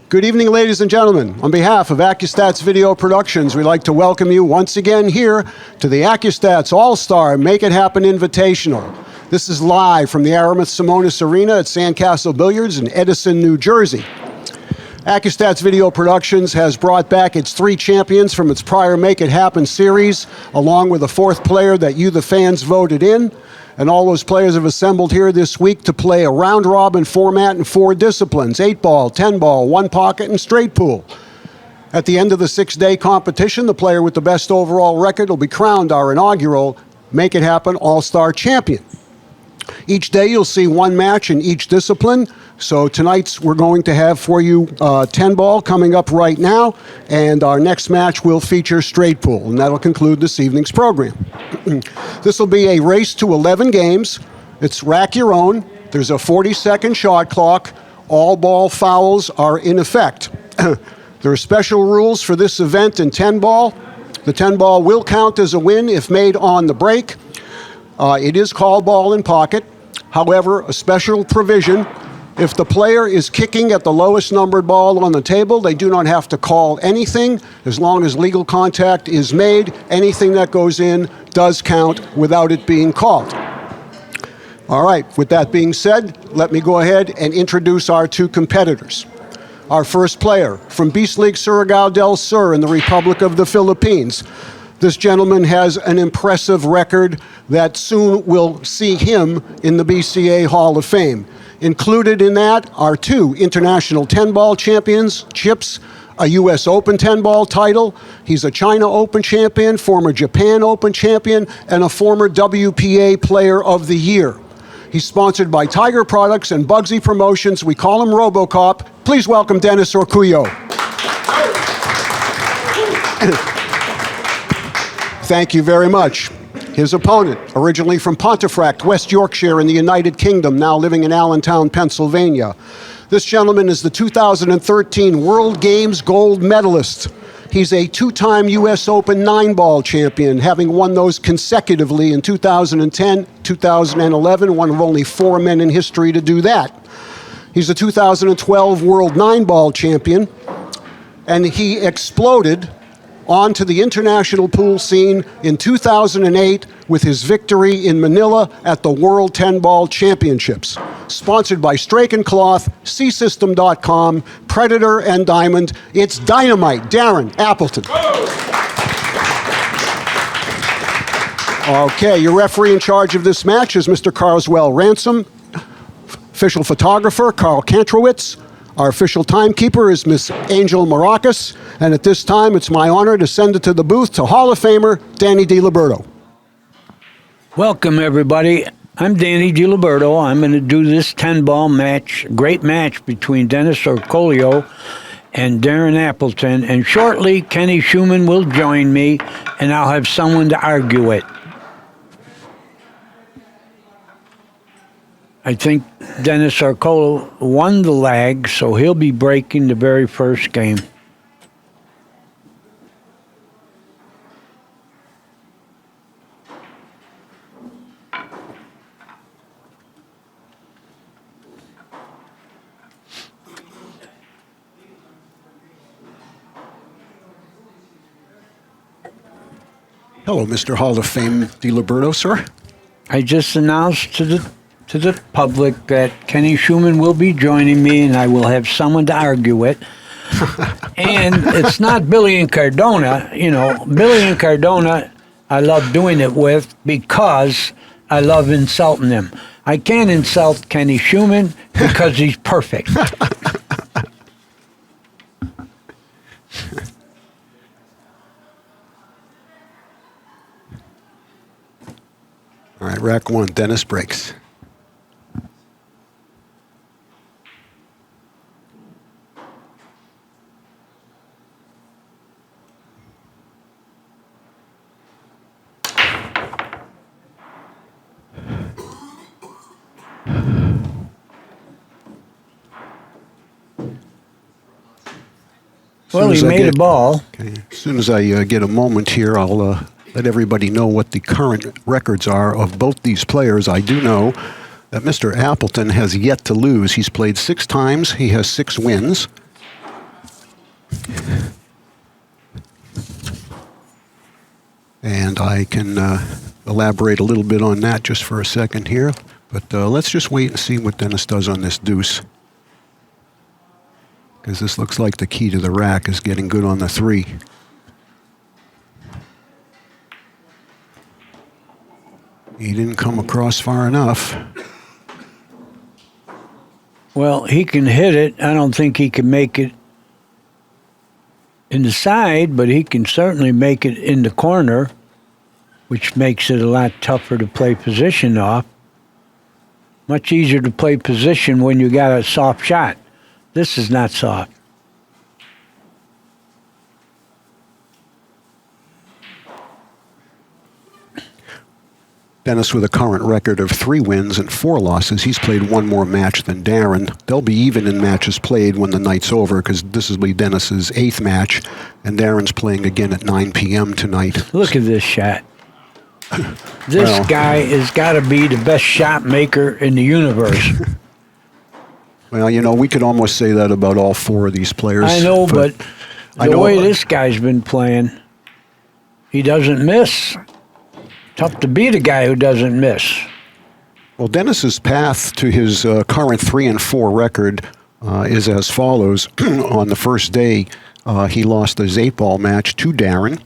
Good evening, ladies and gentlemen. On behalf of Accu-Stats Video Productions, we'd like to welcome you once again here to the Accu-Stats All-Star Make-It-Happen Invitational. This is live from the Aramis-Simonis Arena at Sandcastle Billiards in Edison, New Jersey. Accu-Stats Video Productions has brought back its 3 champions from its prior Make It Happen series, along with a 4th player that you, the fans, voted in. And all those players have assembled here this week to play a round-robin format in 4 disciplines: 8-ball, 10-ball, 1-pocket, and straight pool. At the end of the 6-day competition, the player with the best overall record will be crowned our inaugural Make It Happen All-Star Champion. Each day you'll see 1 match in each discipline. So tonight's we're going to have for you 10-ball coming up right now, and our next match will feature straight pool, and that'll conclude this evening's program. This will be a race to 11 games. It's rack your own. There's a 40-second shot clock. All ball fouls are in effect. There are special rules for this event in 10-ball. The 10-ball will count as a win if made on the break. It is called ball in pocket. However, a special provision: if the player is kicking at the lowest numbered ball on the table, they do not have to call anything. As long as legal contact is made, anything that goes in does count without it being called. All right, with that being said, let me go ahead and introduce our 2 competitors. Our first player from Beast League Surigao del Sur in the Republic of the Philippines. This gentleman has an impressive record that soon will see him in the BCA Hall of Fame. Included in that are 2 international 10-ball championships, a U.S. Open 10-ball title. He's a China Open champion, former Japan Open champion, and a former WPA Player of the Year. He's sponsored by Tiger Products and Bugsy Promotions. We call him RoboCop. Please welcome Dennis Orcollo. Thank you very much. His opponent, originally from Pontefract, West Yorkshire in the United Kingdom, now living in Allentown, Pennsylvania. This gentleman is the 2013 World Games gold medalist. He's a 2-time U.S. Open 9-ball champion, having won those consecutively in 2010, 2011, one of only 4 men in history to do that. He's a 2012 World 9-ball champion, and he exploded onto the international pool scene in 2008 with his victory in Manila at the World 10-Ball Championships. Sponsored by Strake & Cloth, Seasystem.com, Predator, and Diamond, it's Dynamite, Darren Appleton. Okay, your referee in charge of this match is Mr. Carswell Ransom. Official photographer, Carl Kantrowitz. Our official timekeeper is Miss Angel Maracas, and at this time, it's my honor to send it to the booth to Hall of Famer Danny DiLiberto. Welcome, everybody. I'm Danny DiLiberto. I'm going to do this 10-ball match, great match between Dennis Orcollo and Darren Appleton, and shortly, Kenny Shuman will join me, and I'll have someone to argue it. I think Dennis Orcollo won the lag, so he'll be breaking the very first game. Hello, Mr. Hall of Fame DiLiberto, sir. I just announced to the public that Kenny Shuman will be joining me, and I will have someone to argue it. And it's not Billy and Cardona. You know, Billy and Cardona, I love doing it with because I love insulting him. I can't insult Kenny Shuman because he's perfect. All right, rack 1, Dennis breaks. Well, he made a ball. Okay. As soon as I get a moment here, I'll let everybody know what the current records are of both these players. I do know that Mr. Appleton has yet to lose. He's played 6 times. He has 6 wins. And I can elaborate a little bit on that just for a second here. But let's just wait and see what Dennis does on this deuce. Because this looks like the key to the rack is getting good on the 3. He didn't come across far enough. Well, he can hit it. I don't think he can make it in the side, but he can certainly make it in the corner, which makes it a lot tougher to play position off. Much easier to play position when you got a soft shot. This is not soft. Dennis with a current record of 3 wins and 4 losses. He's played one more match than Darren. They'll be even in matches played when the night's over because this will be Dennis's 8th match, and Darren's playing again at 9 p.m. tonight. Look at this shot. This guy has got to be the best shot maker in the universe. Well, you know, we could almost say that about all 4 of these players. I know, but the way this guy's been playing, he doesn't miss. Tough to beat a guy who doesn't miss. Well, Dennis's path to his current 3-4 record is as follows. On the first day, he lost his 8-ball match to Darren.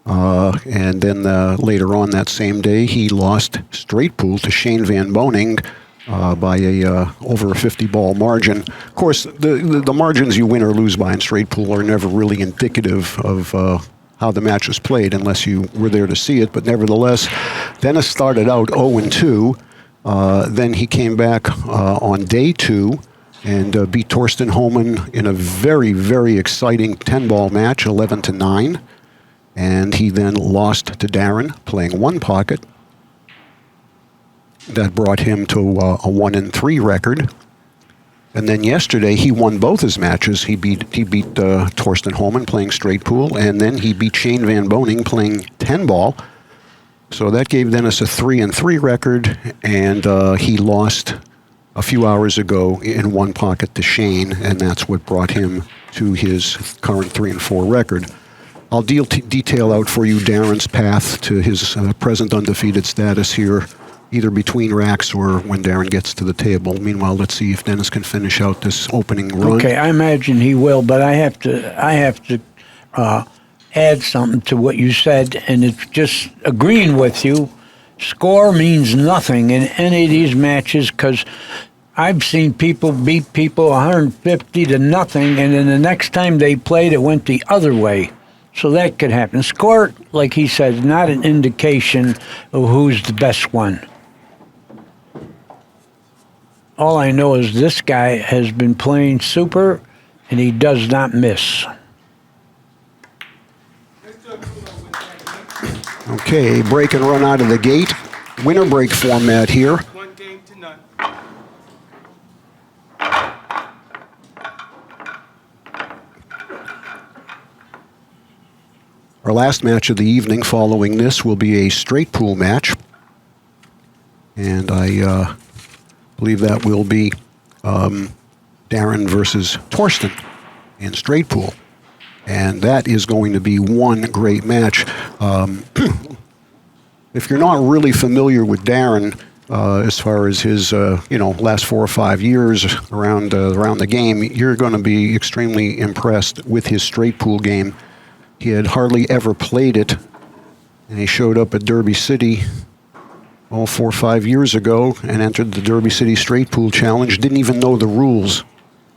And then later on that same day, he lost straight pool to Shane Van Boning by over a 50-ball margin. Of course, the margins you win or lose by in straight pool are never really indicative of how the match was played unless you were there to see it. But nevertheless, Dennis started out 0-2. Then he came back on day 2 and beat Torsten Homan in a very, very exciting 10-ball match, 11-9. And he then lost to Darren, playing 1 pocket. That brought him to a 1-3 record. And then yesterday, he won both his matches. He beat Torsten Homan playing straight pool, and then he beat Shane Van Boning playing 10-ball. So that gave Dennis a 3-3 record, and he lost a few hours ago in 1 pocket to Shane, and that's what brought him to his current 3-4 record. I'll detail out for you Darren's path to his present undefeated status here, either between racks or when Darren gets to the table. Meanwhile, let's see if Dennis can finish out this opening run. Okay, I imagine he will, but I have to add something to what you said, and it's just agreeing with you. Score means nothing in any of these matches because I've seen people beat people 150 to nothing, and then the next time they played, it went the other way. So that could happen. Score, like he said, is not an indication of who's the best one. All I know is this guy has been playing super, and he does not miss. Okay, break and run out of the gate. Winner break format here. 1 game to none. Our last match of the evening following this will be a straight pool match. And I believe that will be Darren versus Torsten in straight pool. And that is going to be one great match. If you're not really familiar with Darren, as far as his last 4 or 5 years around the game, you're going to be extremely impressed with his straight pool game. He had hardly ever played it, and he showed up at Derby City 4 or 5 years ago and entered the Derby City Straight Pool Challenge. Didn't even know the rules.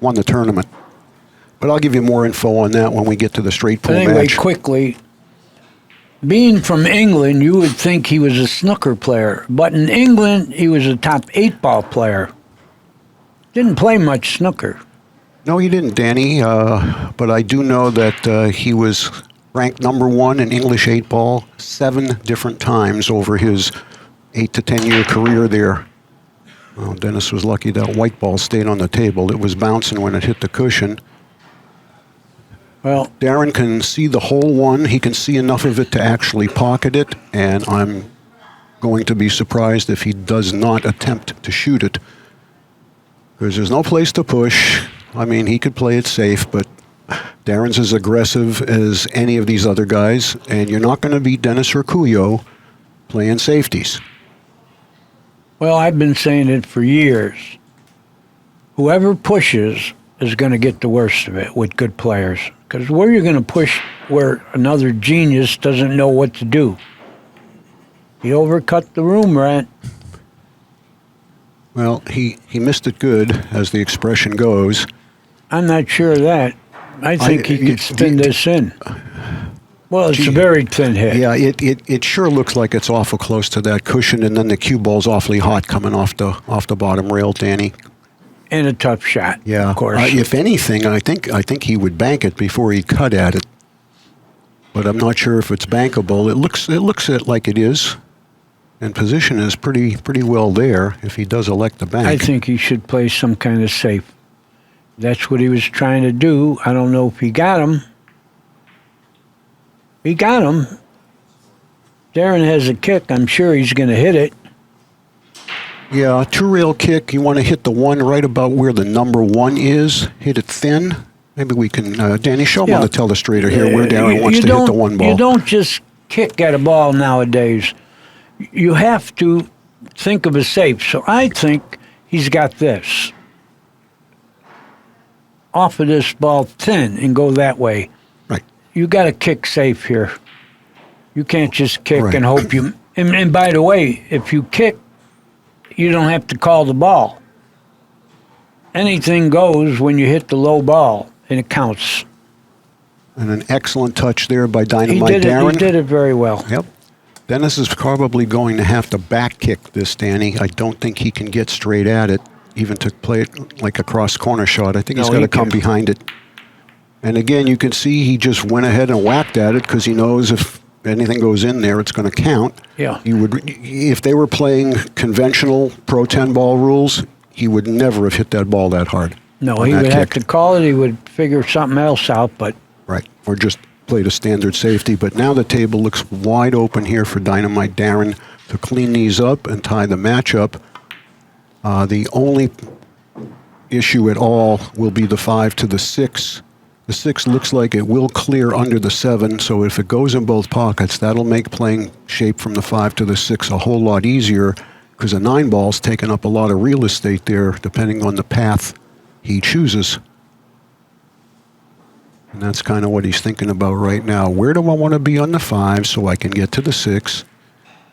Won the tournament. But I'll give you more info on that when we get to the straight pool anyway, match. Quickly, being from England, you would think he was a snooker player. But in England, he was a top 8-ball player. Didn't play much snooker. No, he didn't, Danny. But I do know that he was ranked #1 in English 8-ball 7 different times over his 8 to 10-year career there. Well, Dennis was lucky that white ball stayed on the table. It was bouncing when it hit the cushion. Well, Darren can see the hole one. He can see enough of it to actually pocket it, and I'm going to be surprised if he does not attempt to shoot it, because there's no place to push. I mean, he could play it safe, but Darren's as aggressive as any of these other guys, and you're not going to beat Dennis Orcollo playing safeties. Well, I've been saying it for years. Whoever pushes is going to get the worst of it with good players. Because where you're going to push where another genius doesn't know what to do. He overcut the room, Rat. Well, he missed it good, as the expression goes. I'm not sure of that. I think he could spin this in. Well, it's a very thin hit. Yeah, it sure looks like it's awful close to that cushion, and then the cue ball's awfully hot coming off the bottom rail, Danny. And a tough shot, Yeah, of course. if anything, I think he would bank it before he cut at it. But I'm not sure if it's bankable. It looks like it is, and position is pretty well there if he does elect the bank. I think he should play some kind of safe. That's what he was trying to do. I don't know if he got him. He got him. Darren has a kick. I'm sure he's going to hit it. Yeah, two-rail kick. You want to hit the one right about where the number 1 is. Hit it thin. Maybe we can, Danny, show him on the telestrator here where Darren wants to hit the one ball. You don't just kick at a ball nowadays. You have to think of a safe. So I think he's got this. Off of this ball thin and go that way. Right. You got to kick safe here. You can't just kick and hope you... And by the way, if you kick, you don't have to call the ball. Anything goes when you hit the low ball, and it counts. And an excellent touch there by Dynamite Darren. He did it very well. Yep. Dennis is probably going to have to back kick this, Danny. I don't think he can get straight at it, even to play it like a cross-corner shot. I think he's got to come behind it. And again, you can see he just went ahead and whacked at it because he knows if anything goes in there, it's going to count. Yeah. If they were playing conventional Pro 10 ball rules, he would never have hit that ball that hard. No, he would have to call it. He would figure something else out, but... Right, or just played a standard safety. But now the table looks wide open here for Dynamite Darren to clean these up and tie the match up. The only issue at all will be the 5 to the 6. The 6 looks like it will clear under the 7, so if it goes in both pockets, that'll make playing shape from the 5 to the 6 a whole lot easier, because a 9 ball's taking up a lot of real estate there, depending on the path he chooses. And that's kind of what he's thinking about right now. Where do I want to be on the 5 so I can get to the 6?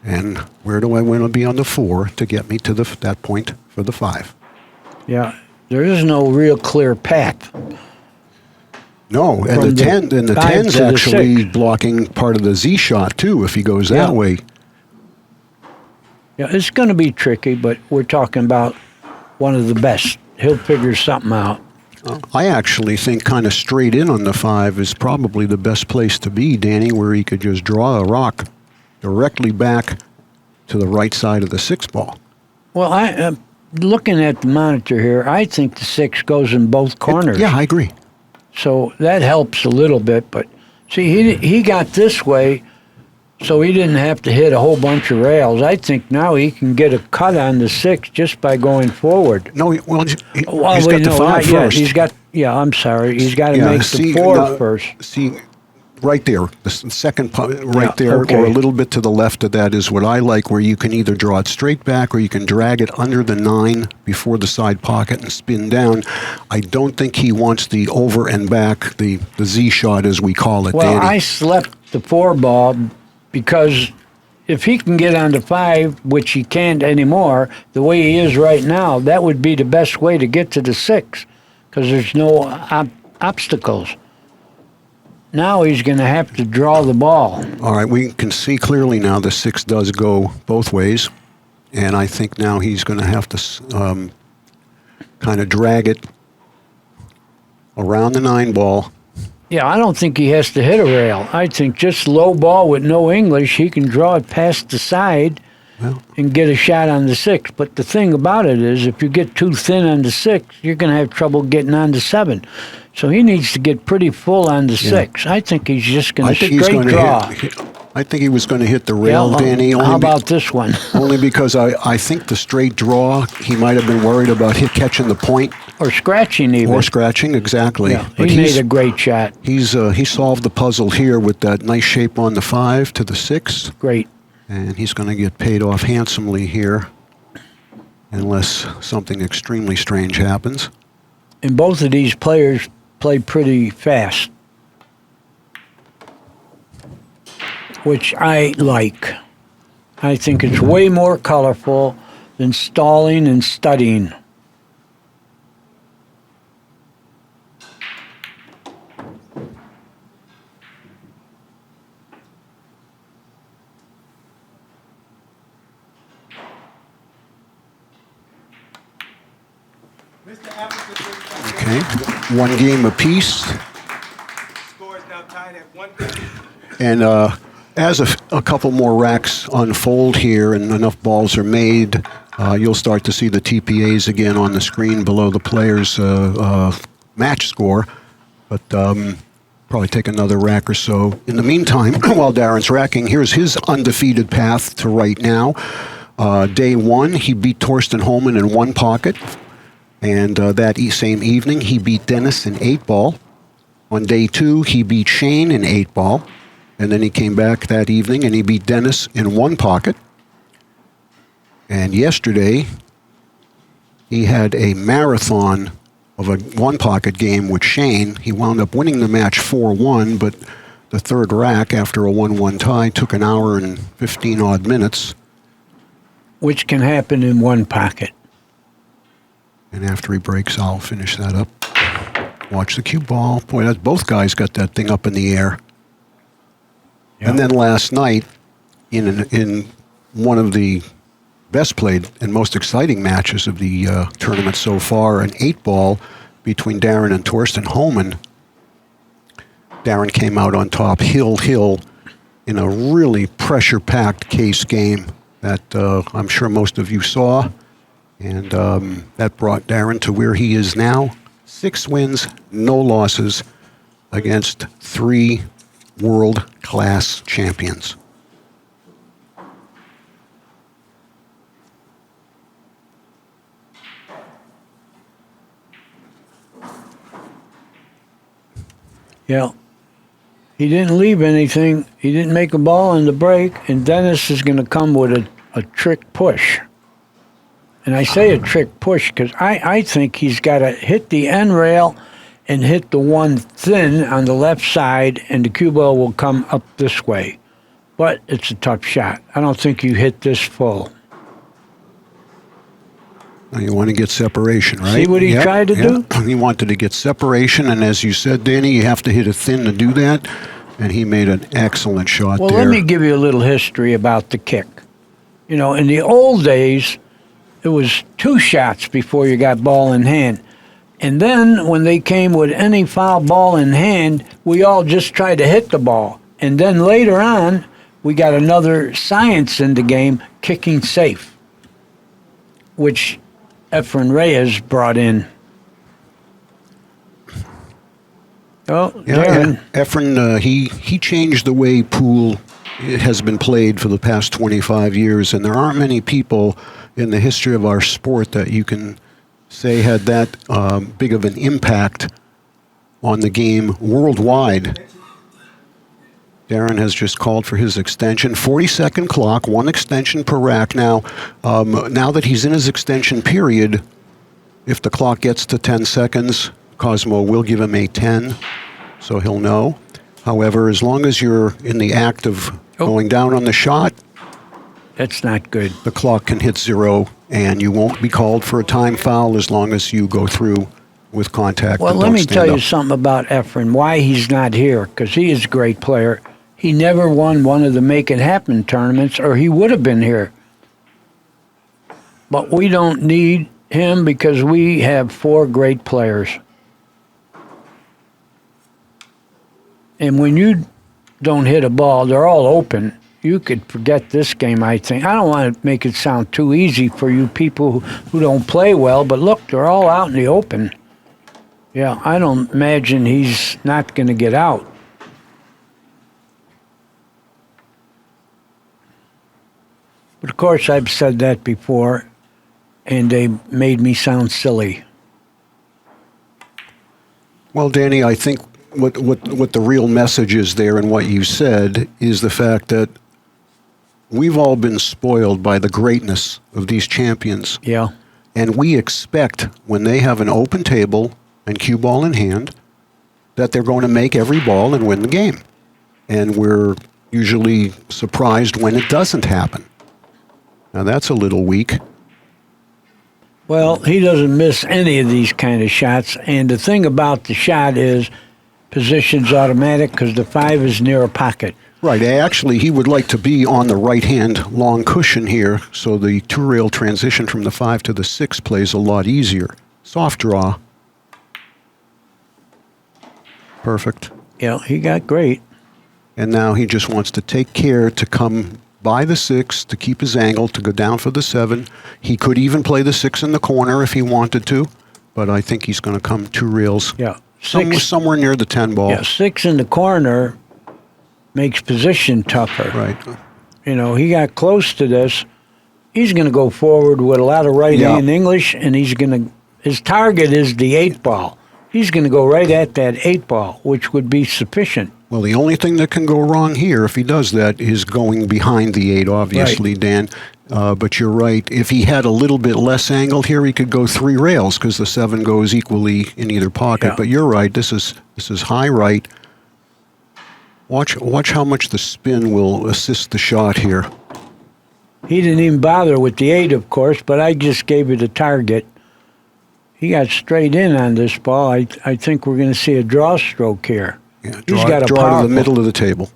And where do I want to be on the 4 to get me to that point for the 5? Yeah, there is no real clear path. No, and the 10's actually blocking part of the Z shot too if he goes that way. Yeah, it's going to be tricky, but we're talking about one of the best. He'll figure something out. I actually think kind of straight in on the 5 is probably the best place to be, Danny, where he could just draw a rock directly back to the right side of the 6 ball. Well, I looking at the monitor here, I think the 6 goes in both corners. Yeah, I agree. So that helps a little bit, but see, he got this way, so he didn't have to hit a whole bunch of rails. I think now he can get a cut on the 6 just by going forward. No, he's got the 5 first. I'm sorry. He's got to make the 4 first. See, right there, the second right there, or a little bit to the left of that is what I like, where you can either draw it straight back or you can drag it under the 9 before the side pocket and spin down. I don't think he wants the over and back, the Z shot as we call it, Well, Danny. I slept the 4 ball because if he can get on the 5, which he can't anymore, the way he is right now, that would be the best way to get to the 6 because there's no obstacles. Now he's going to have to draw the ball. All right, we can see clearly now the 6 does go both ways, and I think now he's going to have to kind of drag it around the 9 ball. Yeah, I don't think he has to hit a rail. I think just low ball with no English, he can draw it past the side and get a shot on the 6. But the thing about it is, if you get too thin on the 6, you're going to have trouble getting on the 7. So he needs to get pretty full on the 6. I think he's just going to straight draw. I think he was going to hit the rail, Yeah, Danny. how about this one? Only because I think the straight draw, he might have been worried about catching the point. Or scratching even. Or scratching, exactly. Yeah, But he made a great shot. He solved the puzzle here with that nice shape on the 5 to the 6. Great. And he's going to get paid off handsomely here, unless something extremely strange happens. And both of these players play pretty fast, which I like. I think it's way more colorful than stalling and studying. Okay, 1 game apiece. Score is now tied at 1-1. And as a couple more racks unfold here and enough balls are made, you'll start to see the TPAs again on the screen below the player's match score. But probably take another rack or so. In the meantime, while Darren's racking, here's his undefeated path to right now. Day 1, he beat Torsten Holman in 1 pocket. And that same evening, he beat Dennis in 8-ball. On day 2, he beat Shane in 8-ball. And then he came back that evening and he beat Dennis in 1 pocket. And yesterday, he had a marathon of a 1-pocket game with Shane. He wound up winning the match 4-1, but the third rack, after a 1-1 tie, took an hour and 15-odd minutes. Which can happen in 1 pocket. And after he breaks, I'll finish that up. Watch the cue ball. Boy, both guys got that thing up in the air. Yep. And then last night, in one of the best played and most exciting matches of the tournament so far, an 8-ball between Darren and Torsten Holman. Darren came out on top, hill, in a really pressure-packed case game that I'm sure most of you saw. And that brought Darren to where he is now. 6 wins, no losses against 3 world-class champions. Yeah. He didn't leave anything. He didn't make a ball in the break. And Dennis is going to come with a trick push. And I say a trick push because I think he's got to hit the end rail and hit the one thin on the left side, and the cue ball will come up this way. But it's a tough shot. I don't think you hit this full. Now you want to get separation, right? See what he tried to do? He wanted to get separation, and as you said, Danny, you have to hit it thin to do that. And he made an excellent shot there. Well, let me give you a little history about the kick. You know, in the old days, it was 2 shots before you got ball in hand. And then when they came with any foul ball in hand, we all just tried to hit the ball. And then later on, we got another science in the game, kicking safe, which Efren Reyes brought in. Oh, Darren. Efren, he changed the way pool has been played for the past 25 years, and there aren't many people in the history of our sport that you can say had that big of an impact on the game worldwide. Darren has just called for his extension. 40-second clock, 1 extension per rack. Now that he's in his extension period, if the clock gets to 10 seconds, Cosmo will give him a 10, so he'll know. However, as long as you're in the act of going down on the shot, that's not good. The clock can hit 0, and you won't be called for a time foul as long as you go through with contact. Well, let me tell you something about Efren, why he's not here, because he is a great player. He never won one of the Make-It-Happen tournaments, or he would have been here. But we don't need him because we have 4 great players. And when you don't hit a ball, they're all open. You could forget this game, I think. I don't want to make it sound too easy for you people who don't play well, but look, they're all out in the open. Yeah, I don't imagine he's not going to get out. But of course, I've said that before, and they made me sound silly. Well, Danny, I think what the real message is there in what you said is the fact that we've all been spoiled by the greatness of these champions. Yeah. And we expect when they have an open table and cue ball in hand that they're going to make every ball and win the game. And we're usually surprised when it doesn't happen. Now, that's a little weak. Well, he doesn't miss any of these kind of shots. And the thing about the shot is position's automatic because the 5 is near a pocket. Right. Actually, he would like to be on the right-hand long cushion here, so the two-rail transition from the 5 to the 6 plays a lot easier. Soft draw. Perfect. Yeah, he got great. And now he just wants to take care to come by the 6, to keep his angle, to go down for the 7. He could even play the 6 in the corner if he wanted to, but I think he's going to come 2 rails. Yeah. Somewhere near the 10 ball. Yeah, 6 in the corner makes position tougher. Right. You know, he got close to this. He's going to go forward with a lot of right-hand English, and his target is the 8 ball. He's going to go right at that 8 ball, which would be sufficient. Well, the only thing that can go wrong here, if he does that, is going behind the 8, obviously, Right. Dan. But you're right. If he had a little bit less angle here, he could go 3 rails because the 7 goes equally in either pocket. Yeah. But you're right. This is high right. Watch how much the spin will assist the shot here. He didn't even bother with the 8, of course, but I just gave it a target. He got straight in on this ball. I think we're going to see a draw stroke here. Yeah, He's got a draw to powerful, the middle of the table.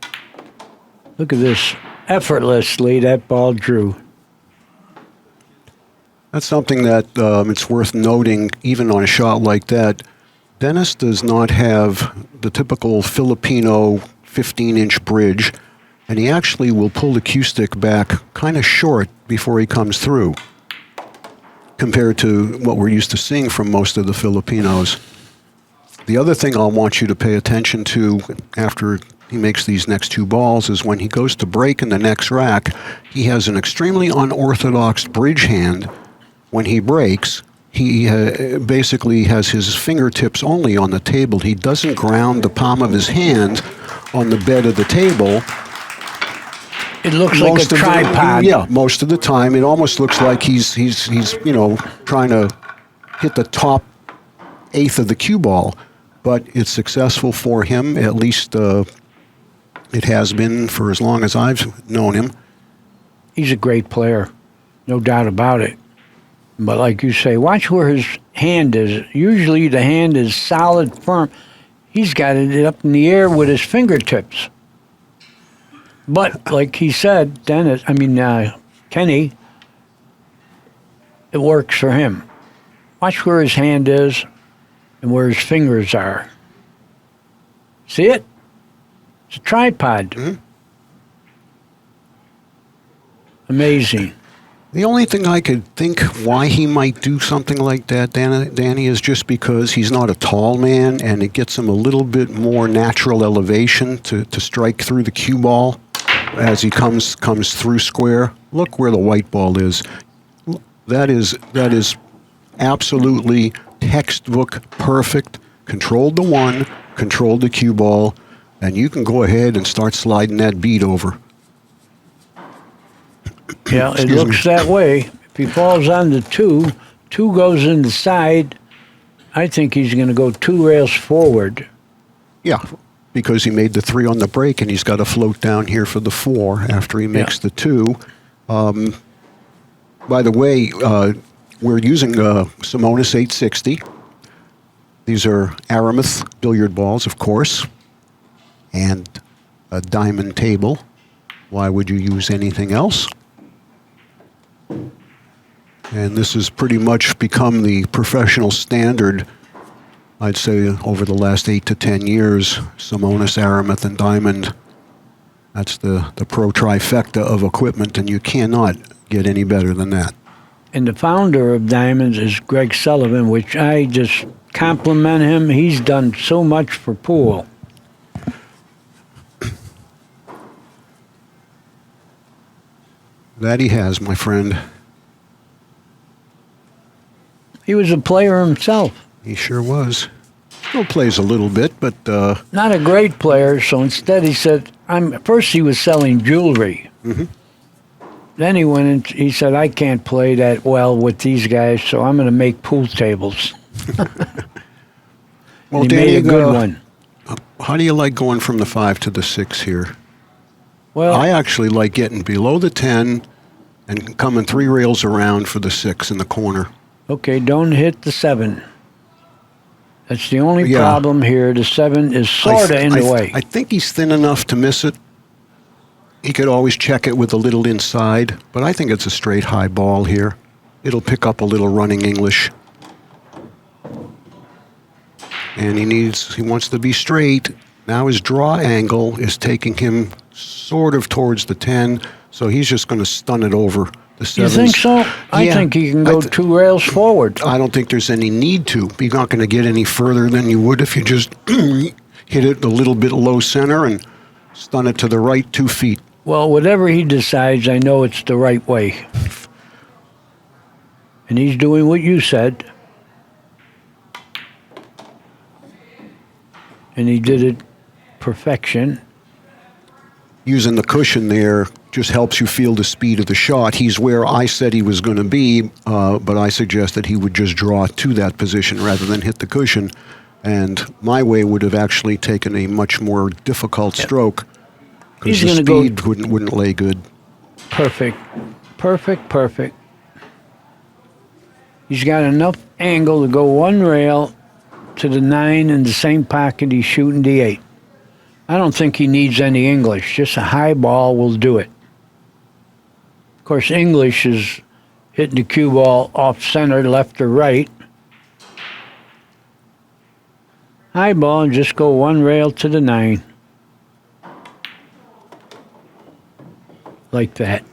Look at this. Effortlessly, that ball drew. That's something that it's worth noting, even on a shot like that. Dennis does not have the typical Filipino 15-inch bridge, and he actually will pull the cue stick back kind of short before he comes through, compared to what we're used to seeing from most of the Filipinos. The other thing I want you to pay attention to after he makes these next 2 balls is when he goes to break in the next rack, he has an extremely unorthodox bridge hand. When he breaks, he basically has his fingertips only on the table. He doesn't ground the palm of his hand on the bed of the table. It looks like a tripod. Most of the time, it almost looks like he's trying to hit the top 1/8 of the cue ball. But it's successful for him. At least it has been for as long as I've known him. He's a great player, no doubt about it. But like you say, watch where his hand is. Usually the hand is solid, firm. He's got it up in the air with his fingertips. But like he said, Kenny, it works for him. Watch where his hand is and where his fingers are. See it? It's a tripod. Mm-hmm. Amazing. The only thing I could think why he might do something like that, Danny, is just because he's not a tall man and it gets him a little bit more natural elevation to strike through the cue ball as he comes through square. Look where the white ball is. That is absolutely textbook perfect. Controlled the 1, controlled the cue ball, and you can go ahead and start sliding that bead over. Yeah, it looks that way. If he falls on the 2, 2 goes in the side, I think he's going to go 2 rails forward. Yeah, because he made the 3 on the break, and he's got to float down here for the 4 after he makes the 2. By the way, we're using Simonis 860. These are Aramis billiard balls, of course, and a diamond table. Why would you use anything else? And this has pretty much become the professional standard, I'd say, over the last 8 to 10 years. Simonis, Aramis, and Diamond. That's the pro trifecta of equipment, and you cannot get any better than that. And the founder of Diamonds is Greg Sullivan, which I just compliment him. He's done so much for pool. That he has, my friend. He was a player himself. He sure was. Still plays a little bit, but Not a great player, so instead he said, first he was selling jewelry. Mm-hmm. Then he went and he said, I can't play that well with these guys, so I'm going to make pool tables. well, he Danny, made a good one. How do you like going from the 5 to the 6 here? Well, I actually like getting below the 10 and coming 3 rails around for the 6 in the corner. okay, don't hit the 7. That's the only Yeah. problem here. The 7 is sort of in the way. I think he's thin enough to miss it. He could always check it with a little inside, but I think it's a straight high ball here. It'll pick up a little running English. And he wants to be straight. Now his draw angle is taking him sort of towards the 10, so he's just going to stun it over the 7s. You think so? I think he can go 2 rails forward. I don't think there's any need to. You're not going to get any further than you would if you just hit it a little bit low center and stun it to the right 2 feet. Well, whatever he decides, I know it's the right way. And he's doing what you said. And he did it perfection. Using the cushion there just helps you feel the speed of the shot. He's where I said he was going to be, but I suggested he would just draw to that position rather than hit the cushion. And my way would have actually taken a much more difficult stroke because the speed wouldn't lay good. Perfect. Perfect, perfect. He's got enough angle to go 1 rail to the 9 in the same pocket he's shooting the 8. I don't think he needs any English. Just a high ball will do it. Of course, English is hitting the cue ball off center, left or right. High ball and just go 1 rail to the 9. Like that.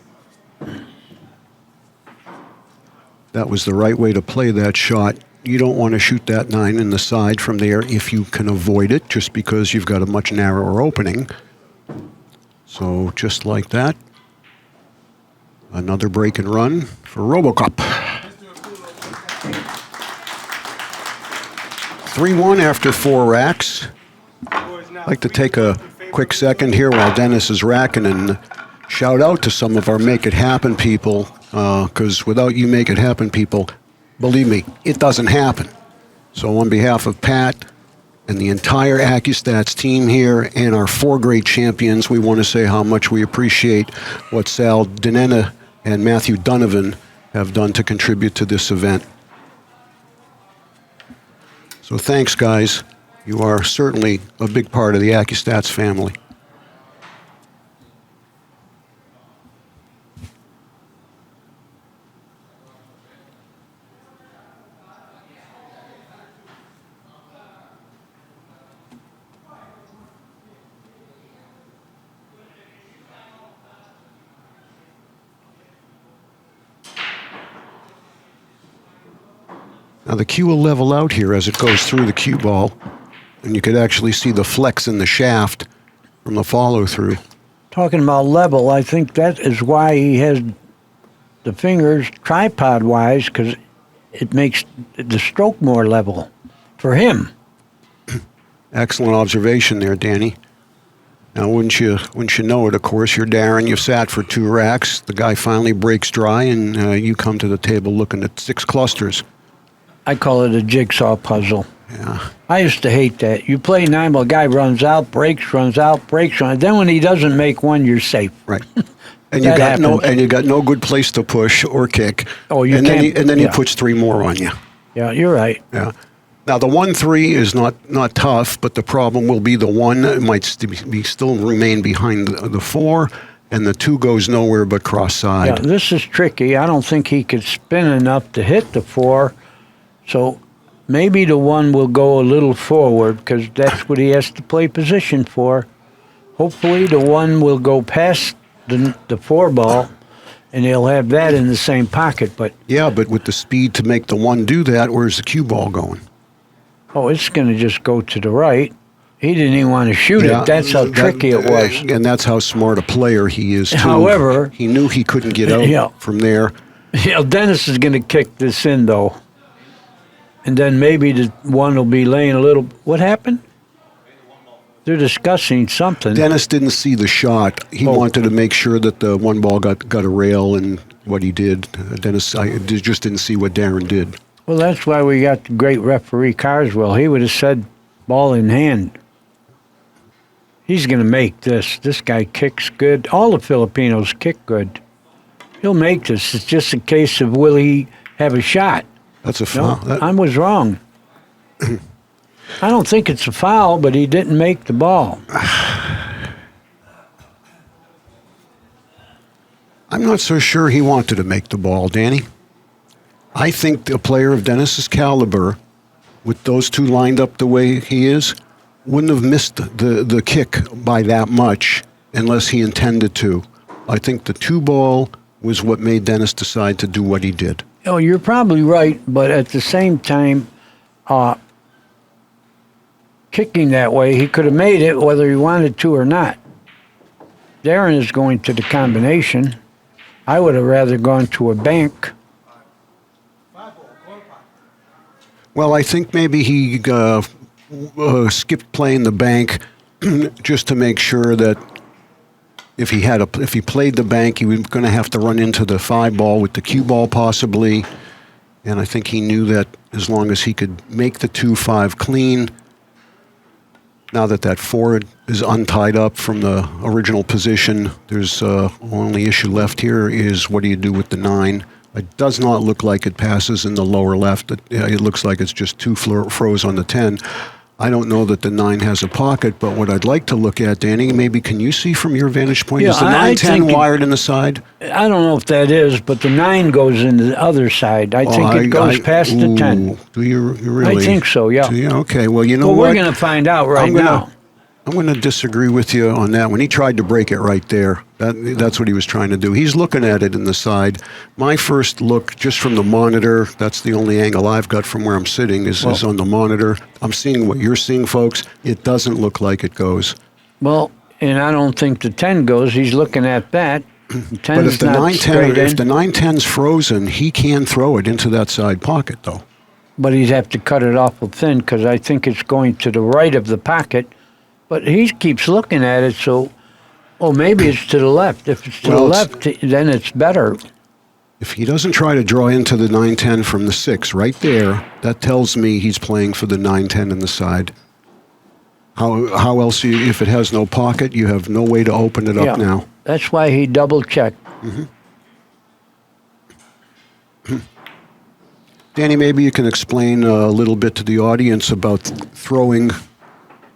That was the right way to play that shot. You don't want to shoot that 9 in the side from there if you can avoid it, just because you've got a much narrower opening. So just like that. Another break and run for RoboCup. 3-1 after 4 racks. I'd like to take a quick second here while Dennis is racking and shout out to some of our Make It Happen people, because without you Make It Happen people, believe me, it doesn't happen. So on behalf of Pat and the entire Accu-Stats team here and our 4 great champions, we want to say how much we appreciate what Sal Denena and Matthew Donovan have done to contribute to this event. So thanks, guys. You are certainly a big part of the Accu-Stats family. Now the cue will level out here as it goes through the cue ball, and you could actually see the flex in the shaft from the follow-through. Talking about level, I think that is why he has the fingers tripod-wise, because it makes the stroke more level for him. Excellent observation there, Danny. Now, wouldn't you know it, of course, you're Darren, you've sat for 2 racks, the guy finally breaks dry, and you come to the table looking at 6 clusters. I call it a jigsaw puzzle. Yeah. I used to hate that. You play 9 ball, guy runs out, breaks, runs out, breaks, runs. Then when he doesn't make one, you're safe. Right. And you got no good place to push or kick. Oh, you and can't. Then he puts 3 more on you. Yeah, you're right. Yeah. Now the 1-3 is not tough, but the problem will be the 1 might still remain behind the 4, and the 2 goes nowhere but cross side. Yeah, this is tricky. I don't think he could spin enough to hit the 4. So maybe the 1 will go a little forward because that's what he has to play position for. Hopefully the 1 will go past the 4 ball, and he'll have that in the same pocket. But yeah, but with the speed to make the 1 do that, where's the cue ball going? oh, it's going to just go to the right, He didn't even want to shoot it. That's how tricky it was. And that's how smart a player he is, too. However, he knew he couldn't get out from there. Dennis is going to kick this in, though. And then maybe the one will be laying a little. What happened? They're discussing something. Dennis didn't see the shot. He wanted to make sure that the one ball got a rail, and what he did. Dennis just didn't see what Darren did. Well, that's why we got the great referee Carswell. He would have said ball in hand. He's going to make this. This guy kicks good. All the Filipinos kick good. He'll make this. It's just a case of will he have a shot? That's a foul. No, I was wrong. I don't think it's a foul, but he didn't make the ball. I'm not so sure he wanted to make the ball, Danny. I think a player of Dennis's caliber, with those two lined up the way he is, wouldn't have missed the kick by that much unless he intended to. I think the two ball was what made Dennis decide to do what he did. Oh, you're probably right, but at the same time, kicking that way, he could have made it whether he wanted to or not. Darren is going to the combination. I would have rather gone to a bank. Well, I think maybe he skipped playing the bank just to make sure that if he played the bank, he was going to have to run into the 5 ball with the cue ball possibly. And I think he knew that as long as he could make the 2-5 clean, now that 4 is untied up from the original position, there's only issue left here is what do you do with the 9? It does not look like it passes in the lower left. It looks like it's just 2 froze on the 10. I don't know that the 9 has a pocket, but what I'd like to look at, Danny, maybe can you see from your vantage point? Is the 9-10 wired in the side? I don't know if that is, but the 9 goes in the other side. I think it goes past the 10. Do you really? I think so, yeah. Okay, well, you know what? We're going to find out now. I'm going to disagree with you on that one. He tried to break it right there. That's what he was trying to do. He's looking at it in the side. My first look, just from the monitor, that's the only angle I've got from where I'm sitting, is on the monitor. I'm seeing what you're seeing, folks. It doesn't look like it goes. Well, and I don't think the 10 goes. He's looking at that. But if the 9-10's frozen, he can throw it into that side pocket, though. But he'd have to cut it awful thin because I think it's going to the right of the pocket. But he keeps looking at it, so, maybe it's to the left. If it's to the left, then it's better. If he doesn't try to draw into the 9-10 from the 6 right there, that tells me he's playing for the 9-10 in the side. How else, if it has no pocket, you have no way to open it up now. That's why he double-checked. Danny, maybe you can explain a little bit to the audience about throwing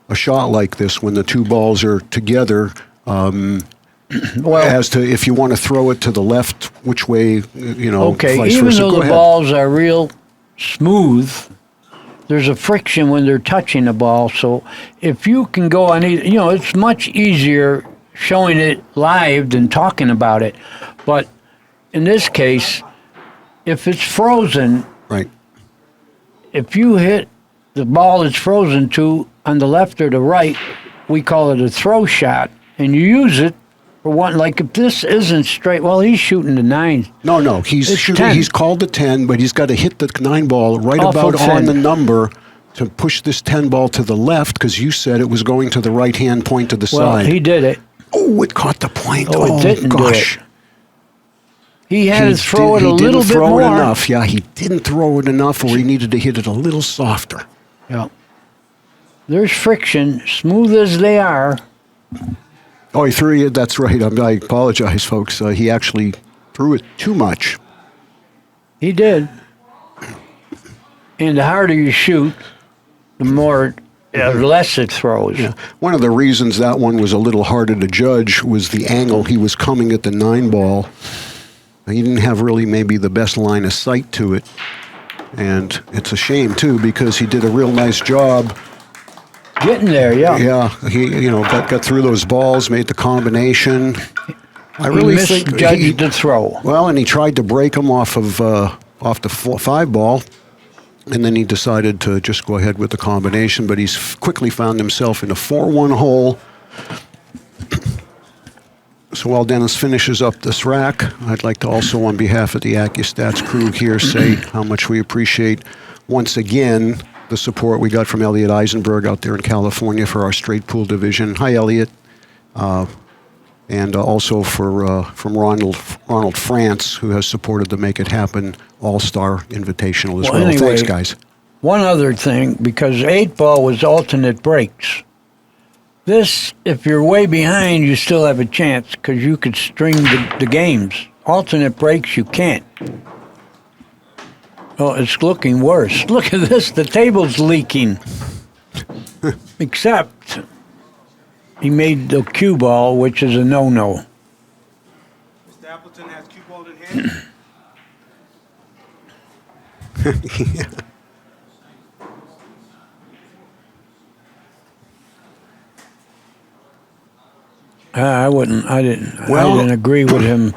a shot like this when the 2 balls are together, as to if you want to throw it to the left, which way, Okay, vice even versa. though the balls are real smooth, there's a friction when they're touching the ball. So if you can go on either, it's much easier showing it live than talking about it. But in this case, if it's frozen, right, if you hit the ball it's frozen to on the left or the right, we call it a throw shot, and you use it for one. Like if this isn't straight, he's shooting the 9. No, he's shooting. 10. He's called the 10, but he's got to hit the 9 ball right Awful about thin. on the number to push this 10 ball to the left because you said it was going to the right hand point to the side. Well, he did it. Oh, it caught the point. Oh, it didn't gosh. do it. He had to throw it a little bit more. He didn't throw it enough. Yeah, he didn't throw it enough, or he needed to hit it a little softer. Yeah. There's friction, smooth as they are. Oh, he threw it. That's right. I apologize, folks. He actually threw it too much. He did. And the harder you shoot, the more, less it throws. Yeah. One of the reasons that one was a little harder to judge was the angle he was coming at the 9 ball. He didn't have really maybe the best line of sight to it. And it's a shame, too, because he did a real nice job. Getting there, yeah. Yeah, he got through those balls, made the combination. I really misjudged the throw. Well, and he tried to break them off the 5 ball. And then he decided to just go ahead with the combination, but he's quickly found himself in a 4-1 hole. So while Dennis finishes up this rack, I'd like to also, on behalf of the Accu-Stats crew here, say how much we appreciate, once again, the support we got from Elliot Eisenberg out there in California for our straight pool division. Hi, Elliot. And also from Ronald France, who has supported the Make It Happen All-Star Invitational as well. Anyway, thanks, guys. One other thing, because 8-ball was alternate breaks. This, if you're way behind, you still have a chance because you could string the games. Alternate breaks, you can't. Oh, it's looking worse. Look at this. The table's leaking. Except he made the cue ball, which is a no-no. Mr. Appleton has cue ball in hand. Yeah. I didn't agree with him.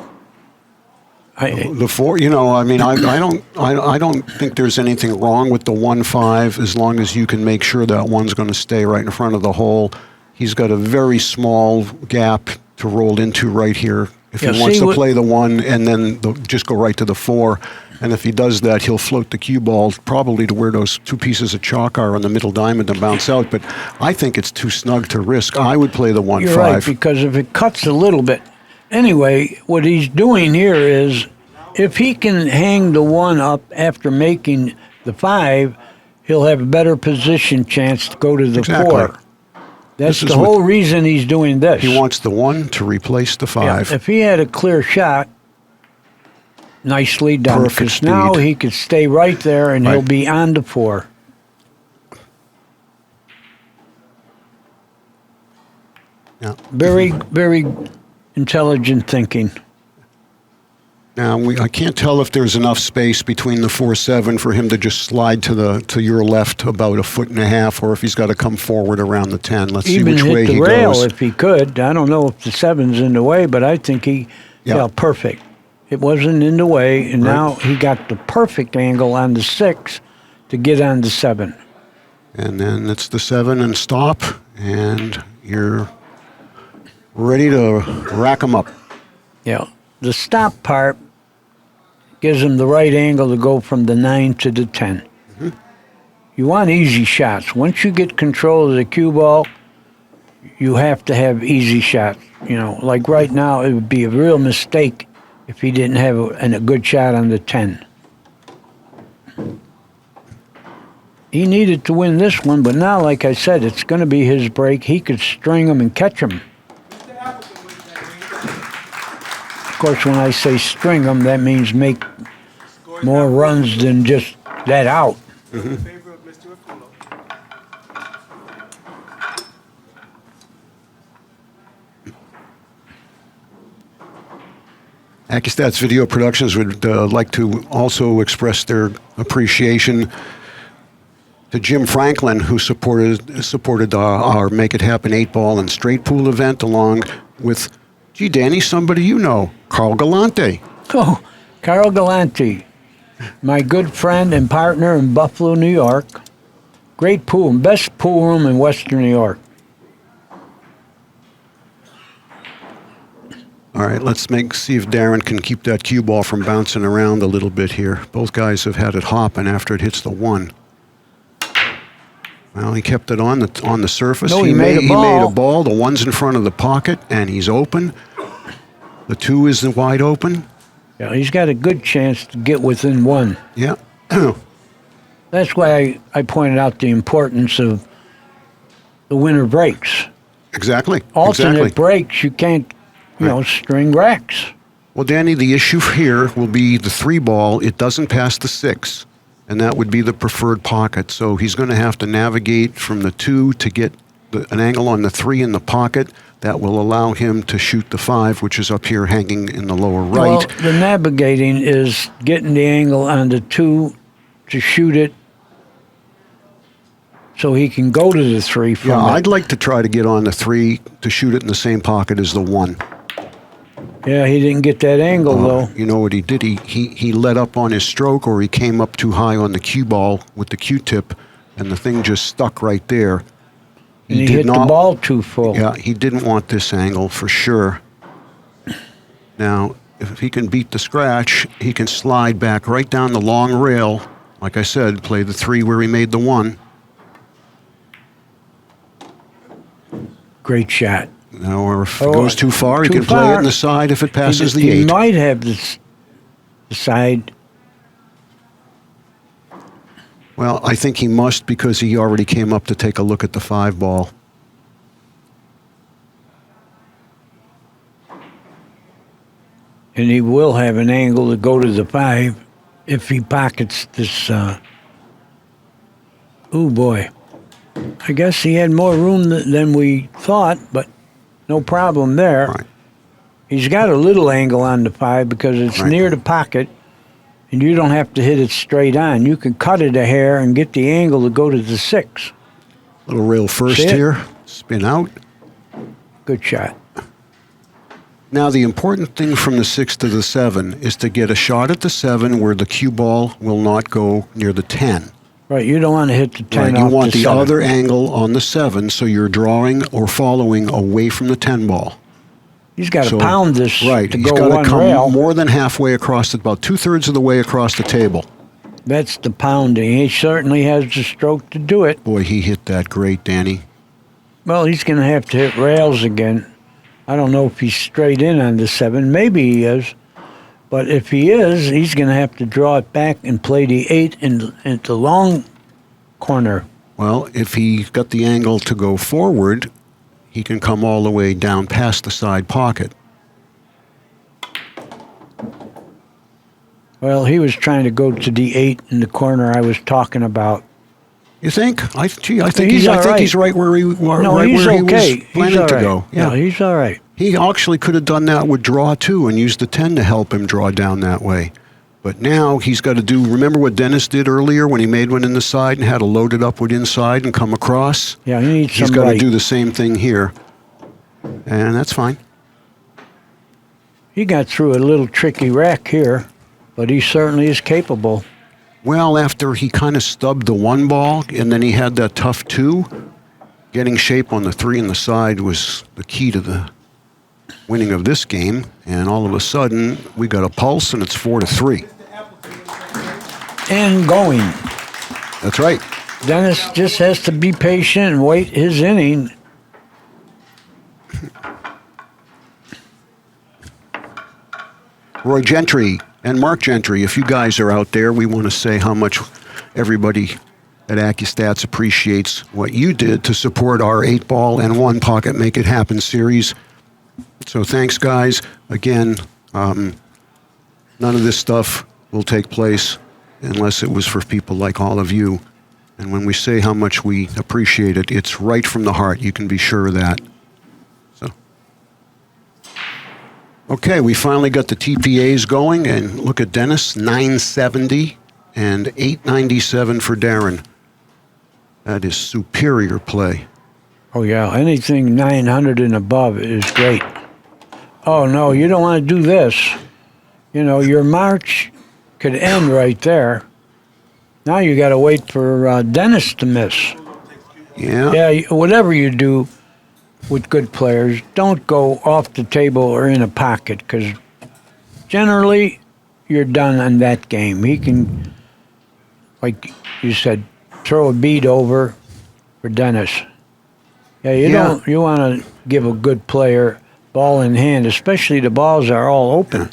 The 4, I mean, I don't think there's anything wrong with the 1-5 as long as you can make sure that one's going to stay right in front of the hole. He's got a very small gap to roll into right here. If he wants to play the 1 and then just go right to the 4. And if he does that, he'll float the cue ball probably to where those 2 pieces of chalk are on the middle diamond and bounce out. But I think it's too snug to risk. I would play the 1-5. You're right, because if it cuts a little bit. Anyway, what he's doing here is if he can hang the 1 up after making the 5, he'll have a better position chance to go to the 4. That's the whole reason he's doing this. He wants the 1 to replace the 5. Yeah, if he had a clear shot, nicely done. Because now he could stay right there and he'll be on the 4. Yeah. Very, very intelligent thinking. Now, I can't tell if there's enough space between the 4-7 for him to just slide to your left about 1.5 feet, or if he's got to come forward around the 10. Let's see which way he goes. Even hit the rail if he could. I don't know if the 7's in the way, but I think perfect. It wasn't in the way, and now he got the perfect angle on the 6 to get on the 7. And then it's the 7 and stop, and you're ready to rack him up. Yeah. The stop part gives him the right angle to go from the 9 to the 10. Mm-hmm. You want easy shots. Once you get control of the cue ball, you have to have easy shots. Like right now, it would be a real mistake if he didn't have a good shot on the 10. He needed to win this one, but now, like I said, it's going to be his break. He could string them and catch them. Of course, when I say string them, that means make more runs than just that out. In favor of Mr. Orcollo. Accu-Stats Video Productions would like to also express their appreciation to Jim Franklin, who supported our Make It Happen 8-ball and straight pool event, along with, gee, Danny, somebody you know, Carl Galante. Oh, Carl Galante, my good friend and partner in Buffalo, New York. Great pool, best pool room in Western New York. All right, let's see if Darren can keep that cue ball from bouncing around a little bit here. Both guys have had it hopping after it hits the 1. Well, he kept it on the surface. No, he made a ball. He made a ball. The 1's in front of the pocket, and he's open. The 2 is wide open. Yeah, he's got a good chance to get within 1. Yeah. That's why I pointed out the importance of the winner breaks. Exactly. Alternate breaks, you can't, string racks. Well, Danny, the issue here will be the 3-ball. It doesn't pass the 6, and that would be the preferred pocket. So he's going to have to navigate from the 2 to get an angle on the 3 in the pocket. That will allow him to shoot the 5, which is up here hanging in the lower right. Well, the navigating is getting the angle on the 2 to shoot it so he can go to the 3 from I'd like to try to get on the 3 to shoot it in the same pocket as the 1. Yeah, he didn't get that angle, though. You know what he did? He let up on his stroke, or he came up too high on the cue ball with the Q-tip, and the thing just stuck right there. And he hit the ball too full. Yeah, he didn't want this angle for sure. Now, if he can beat the scratch, he can slide back right down the long rail. Like I said, play the 3 where he made the 1. Great shot. Now, or if it goes too far, he can play it in the side if it passes the 8. He might have the side. Well, I think he must, because he already came up to take a look at the 5 ball. And he will have an angle to go to the 5 if he pockets this. Oh, boy. I guess he had more room than we thought, but no problem there. Right. He's got a little angle on the 5 because it's near the pocket, and you don't have to hit it straight on. You can cut it a hair and get the angle to go to the 6. Little rail first here, spin out. Good shot. Now, the important thing from the 6 to the 7 is to get a shot at the 7 where the cue ball will not go near the 10. Right, you don't want to hit the 10 Right, you want the the other angle on the 7, so you're drawing or following away from the 10 ball. He's got to pound this right, to he's go got one to come rail. more than halfway across, about 2/3 of the way across the table. That's the pounding. He certainly has the stroke to do it. Boy, he hit that great, Danny. Well, he's going to have to hit rails again. I don't know if he's straight in on the 7. Maybe he is. But if he is, he's going to have to draw it back and play the 8 in the long corner. Well, if he got the angle to go forward, he can come all the way down past the side pocket. Well, he was trying to go to the 8 in the corner I was talking about. You think? I think he's he's right where he was planning to go. Yeah, no, he's all right. He actually could have done that with draw too and used the 10 to help him draw down that way. But now he's got to do, remember what Dennis did earlier when he made one in the side and had to load it up with inside and come across? Yeah, he needs He's got to do the same thing here. And that's fine. He got through a little tricky rack here, but he certainly is capable. Well, after he kind of stubbed the 1 ball and then he had that tough 2, getting shape on the 3 in the side was the key to the winning of this game. And all of a sudden, we got a pulse and it's 4-3. And going. That's right. Dennis just has to be patient and wait his inning. Roy Gentry and Mark Gentry, if you guys are out there, we want to say how much everybody at Accu-Stats appreciates what you did to support our 8-ball and 1 pocket Make It Happen series. So thanks, guys. Again, none of this stuff will take place unless it was for people like all of you. And when we say how much we appreciate it, it's right from the heart. You can be sure of that. Okay, we finally got the TPAs going, and look at Dennis, 970 and 897 for Darren. That is superior play. Oh, yeah, anything 900 and above is great. Oh, no, you don't want to do this. You know, your march could end right there. Now you got to wait for Dennis to miss. Yeah. Yeah, whatever you do with good players, don't go off the table or in a pocket, because generally you're done on that game. He can, like you said, throw a bead over for Dennis. Yeah, you want to give a good player ball in hand, especially the balls are all open.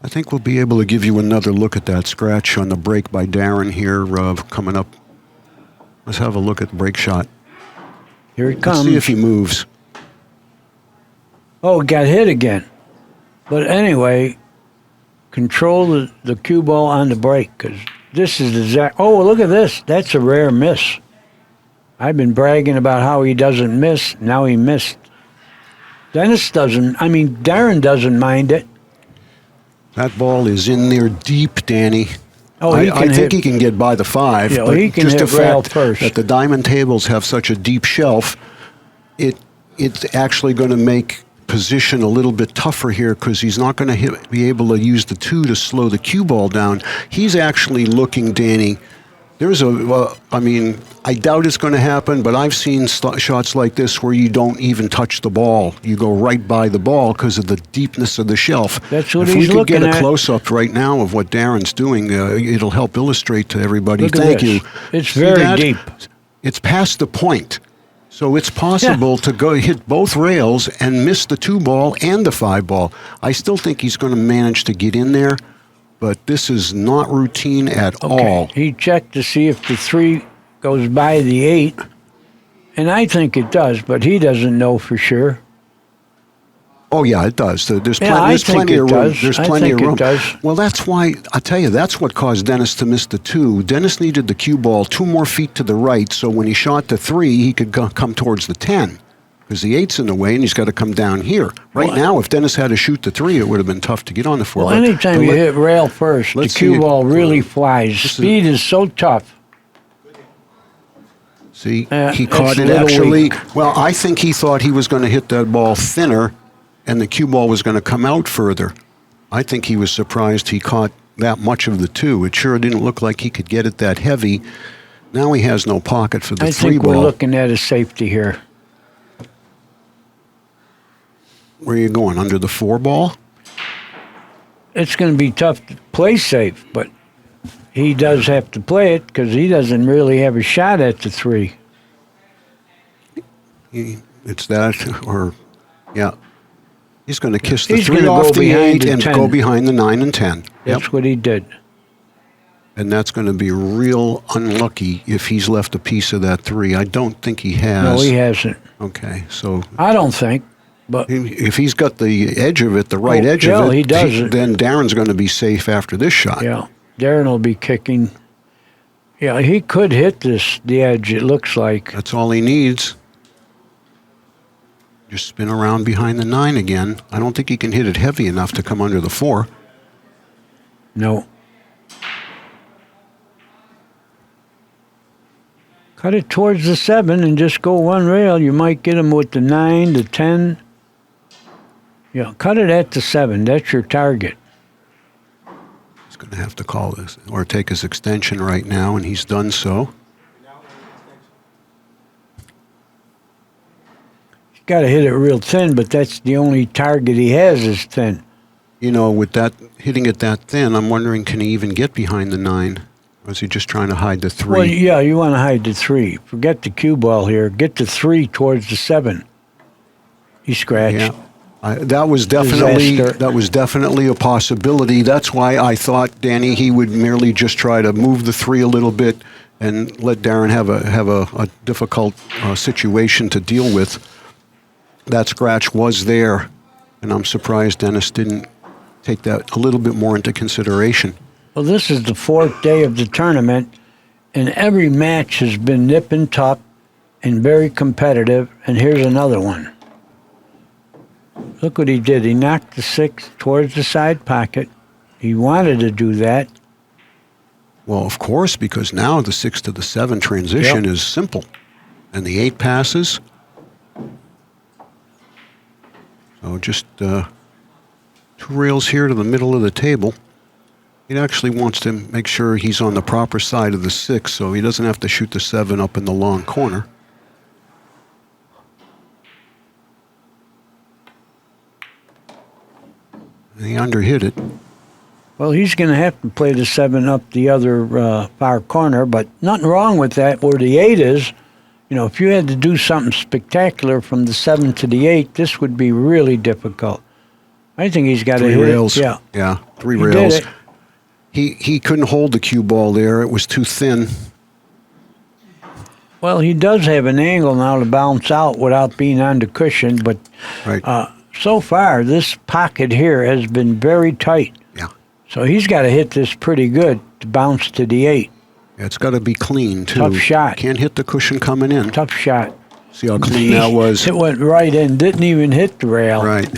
I think we'll be able to give you another look at that scratch on the break by Darren here coming up. Let's have a look at the break shot. Here it comes. Let's see if he moves. Oh, it got hit again. But anyway, control the cue ball on the break, because this is exact. Oh, look at this. That's a rare miss. I've been bragging about how he doesn't miss. Now he missed. Darren doesn't mind it. That ball is in there deep, Danny. Oh, I think he can get by the 5. Yeah, but he can just hit the rail fact first. that the diamond tables have such a deep shelf, it's actually going to make position a little bit tougher here because he's not going to be able to use the 2 to slow the cue ball down. He's actually looking, Danny. There's I doubt it's going to happen, but I've seen shots like this where you don't even touch the ball. You go right by the ball because of the deepness of the shelf. That's what if he's we could looking get a at. close-up right now of what Darren's doing, it'll help illustrate to everybody. Look at Thank this. you. It's See very that? deep. It's past the point. So it's possible to go hit both rails and miss the 2 ball and the 5 ball. I still think he's going to manage to get in there, but this is not routine at all. He checked to see if the 3 goes by the 8, and I think it does, but he doesn't know for sure. Oh yeah, it does. There's I think plenty it of room. does. There's I plenty think of room. it does. Well, that's why I tell you that's what caused Dennis to miss the 2. Dennis needed the cue ball 2 more feet to the right, so when he shot the 3, he could come towards the 10 because the 8's in the way, and he's got to come down here. Right now, if Dennis had to shoot the 3, it would have been tough to get on the 4. Well, anytime you hit rail first, the let's cue see it. ball really flies. Speed is so tough. See, he it's caught a it little actually. weak. Well, I think he thought he was going to hit that ball thinner, and the cue ball was going to come out further. I think he was surprised he caught that much of the 2. It sure didn't look like he could get it that heavy. Now he has no pocket for the 3 I think ball. we're looking at a safety here. Where are you going? Under the 4 ball? It's going to be tough to play safe, but he does have to play it because he doesn't really have a shot at the 3. It's that, or, yeah. He's going to kiss the He's 3 gonna off go the behind 8 the and 10. go behind the 9 and 10. That's what he did. And that's going to be real unlucky if he's left a piece of that 3. I don't think he has. No, he hasn't. Okay, so I don't think, but if he's got the edge of it, the right edge yeah, of it, he does. Then Darren's going to be safe after this shot. yeah, Darren will be kicking. Yeah, he could hit the edge, it looks like. That's all he needs. Just spin around behind the 9 again. I don't think he can hit it heavy enough to come under the 4. No. Cut it towards the 7 and just go 1 rail. You might get him with the 9, the 10. Yeah, cut it at the 7. That's your target. He's going to have to call this or take his extension right now, and he's done so. He's got to hit it real thin, but that's the only target he has is thin. You know, with that hitting it that thin, I'm wondering, can he even get behind the 9? Or is he just trying to hide the 3? Well, yeah, you want to hide the 3. Forget the cue ball here. Get the 3 towards the 7. He scratched. Yeah. That was definitely Disaster. a possibility. That's why I thought, Danny, he would merely just try to move the 3 a little bit and let Darren have a difficult situation to deal with. That scratch was there, and I'm surprised Dennis didn't take that a little bit more into consideration. Well, this is the 4th day of the tournament, and every match has been nip and tuck and very competitive, and here's another one. Look what he did. He knocked the 6 towards the side pocket. He wanted to do that. Well, of course, because now the 6 to the 7 transition is simple, and the 8 passes. So just 2 rails here to the middle of the table. He actually wants to make sure he's on the proper side of the 6, so he doesn't have to shoot the 7 up in the long corner. And he underhit it. Well, he's going to have to play the 7 up the other far corner, but nothing wrong with that. Where the 8 is, you know, if you had to do something spectacular from the 7 to the 8, this would be really difficult. I think he's got to hit rails. it. Yeah, 3 He rails. did it. He couldn't hold the cue ball there. It was too thin. Well, he does have an angle now to bounce out without being on the cushion, but Right. so far, this pocket here has been very tight. Yeah. So he's got to hit this pretty good to bounce to the 8. Yeah, it's got to be clean, too. Tough shot. Can't hit the cushion coming in. Tough shot. See how clean that was? It went right in, didn't even hit the rail. Right.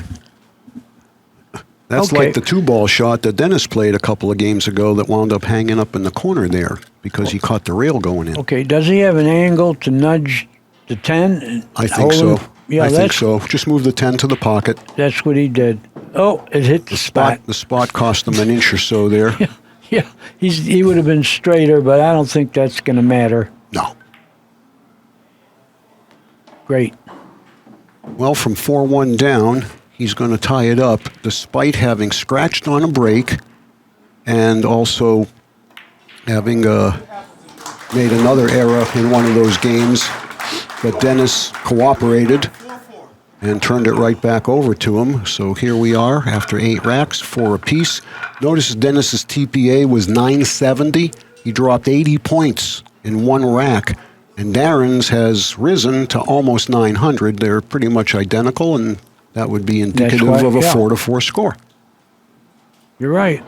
That's Okay. like the 2-ball shot that Dennis played a couple of games ago that wound up hanging up in the corner there because he caught the rail going in. Okay, does he have an angle to nudge the 10? And I think hold so. him? Yeah, I think that's, so. Just move the 10 to the pocket. that's what he did. Oh, it hit the spot. The spot cost him an inch or so there. Yeah, he would have been straighter, but I don't think that's going to matter. No. Great. Well, from 4-1 down, he's going to tie it up despite having scratched on a break and also having made another error in one of those games. But Dennis cooperated and turned it right back over to him. So here we are after 8 racks, 4 apiece. Notice Dennis's TPA was 970. He dropped 80 points in 1 rack. And Darren's has risen to almost 900. They're pretty much identical, and that would be indicative why- of a yeah. 4-4 score. You're right.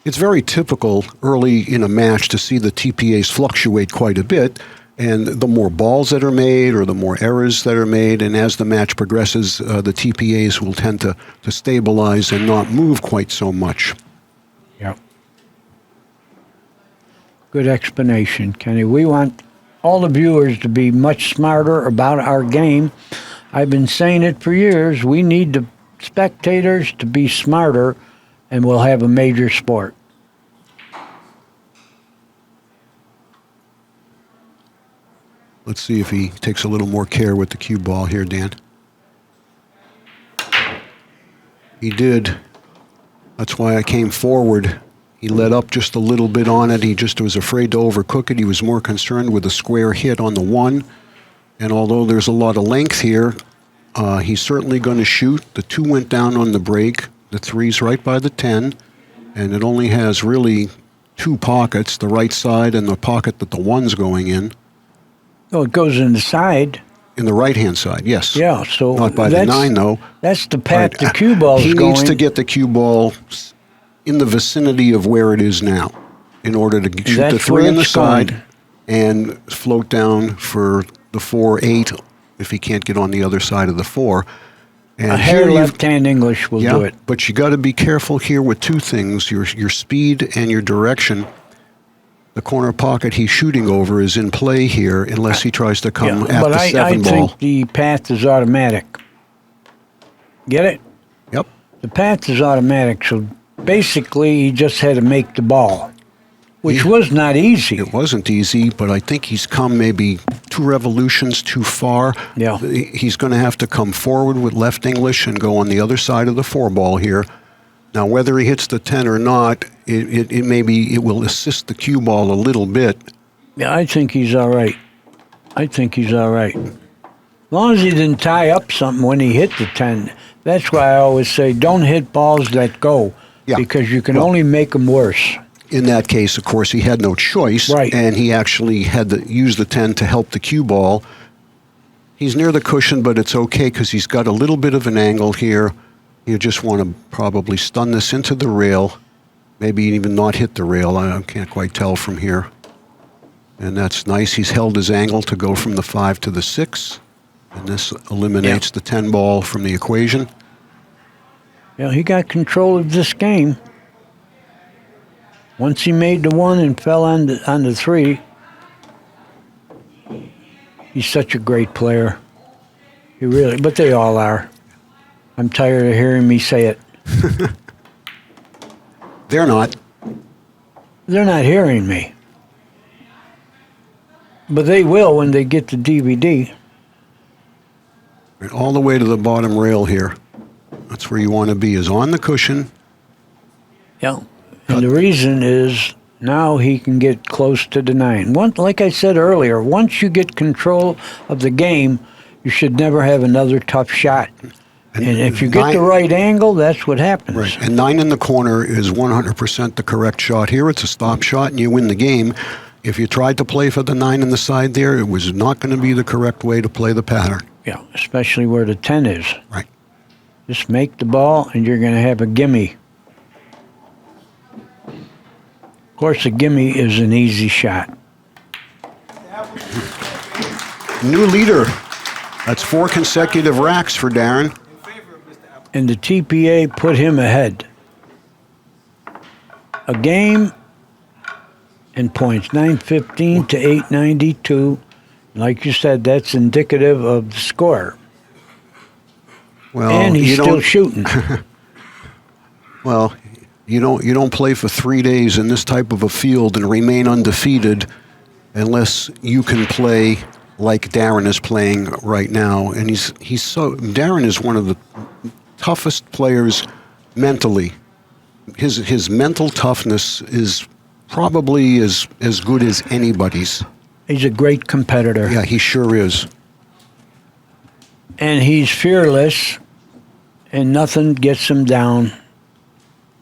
It's very typical early in a match to see the TPAs fluctuate quite a bit, and the more balls that are made or the more errors that are made, and as the match progresses, the TPAs will tend to stabilize and not move quite so much. Yeah. Good explanation, Kenny. We want all the viewers to be much smarter about our game. I've been saying it for years. We need the spectators to be smarter, and we'll have a major sport. Let's see if he takes a little more care with the cue ball here, Dan. He did. That's why I came forward. He let up just a little bit on it. He just was afraid to overcook it. He was more concerned with a square hit on the 1. And although there's a lot of length here, he's certainly going to shoot. The 2 went down on the break. The 3's right by the 10. And it only has really 2 pockets, the right side and the pocket that the 1's going in. Oh, it goes in the side. In the right-hand side, yes. Yeah, so Not by the that's- 9, though. That's the path Right. the cue ball's He going. needs to get the cue ball in the vicinity of where it is now in order to shoot the That's 3 where on the it's side going. and float down for the 4-8 if he can't get on the other side of the 4. And a here hair you've- left-hand English will do it. But you got to be careful here with 2 things, your speed and your direction. The corner pocket he's shooting over is in play here unless he tries to come at but the I 7 ball. think the path is automatic. Get it? Yep. The path is automatic, so basically he just had to make the ball, which was not easy. It wasn't easy, but I think he's come maybe 2 revolutions too far. Yeah. He's going to have to come forward with left English and go on the other side of the 4 ball here. Now, whether he hits the 10 or not, it will assist the cue ball a little bit. Yeah, I think he's all right. As long as he didn't tie up something when he hit the 10. That's why I always say don't hit balls that go, Yeah. because you can Well- only make them worse. In that case, of course, he had no choice, Right. and he actually had to use the 10 to help the cue ball. He's near the cushion, but it's okay because he's got a little bit of an angle here. You just want to probably stun this into the rail, maybe even not hit the rail. I can't quite tell from here. And that's nice. He's held his angle to go from the 5 to the 6, and this eliminates the 10 ball from the equation. Yeah, he got control of this game. Once he made the 1 and fell on the 3, he's such a great player. He really, but they all are. I'm tired of hearing me say it. They're not. They're not hearing me. But they will when they get the DVD. Right, all the way to the bottom rail here. That's where you want to be, is on the cushion. Yeah. And the reason is now he can get close to the 9. Like I said earlier, once you get control of the game, you should never have another tough shot. And if you get the right angle, that's what happens. Right, and 9 in the corner is 100% the correct shot here. It's a stop shot, and you win the game. If you tried to play for the 9 in the side there, it was not going to be the correct way to play the pattern. Yeah, especially where the 10 is. Right. Just make the ball, and you're going to have a gimme. Of course, a gimme is an easy shot. Mr. New leader. That's 4 consecutive racks for Darren. In favor of Mr. Appleton. And the TPA put him ahead. A game in points, 915 to 892. Like you said, that's indicative of the score. Well, And he's you still don't- shooting. Well, you don't play for 3 days in this type of a field and remain undefeated unless you can play like Darren is playing right now. And Darren is one of the toughest players mentally. His mental toughness is probably as good as anybody's. He's a great competitor. Yeah, he sure is. And he's fearless, and nothing gets him down.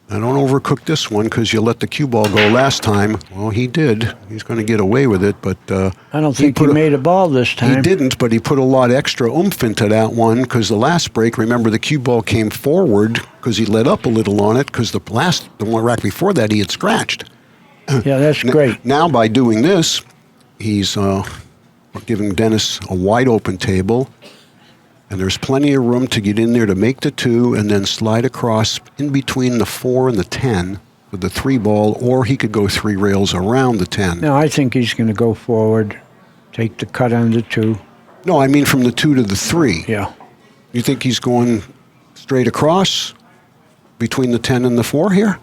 Now, don't overcook this one because you let the cue ball go last time. Well, he did. He's going to get away with it, but I don't think he made a ball this time. he didn't. But he put a lot extra oomph into that one because the last break, remember, the cue ball came forward because he let up a little on it because the one rack before that he had scratched. Yeah, that's great. Now by doing this, he's giving Dennis a wide open table. And there's plenty of room to get in there to make the 2 and then slide across in between the 4 and the 10 with the 3 ball, or he could go 3 rails around the 10. No, I think he's going to go forward, take the cut on the 2. No, I mean from the 2 to the 3. Yeah. You think he's going straight across between the 10 and the 4 here?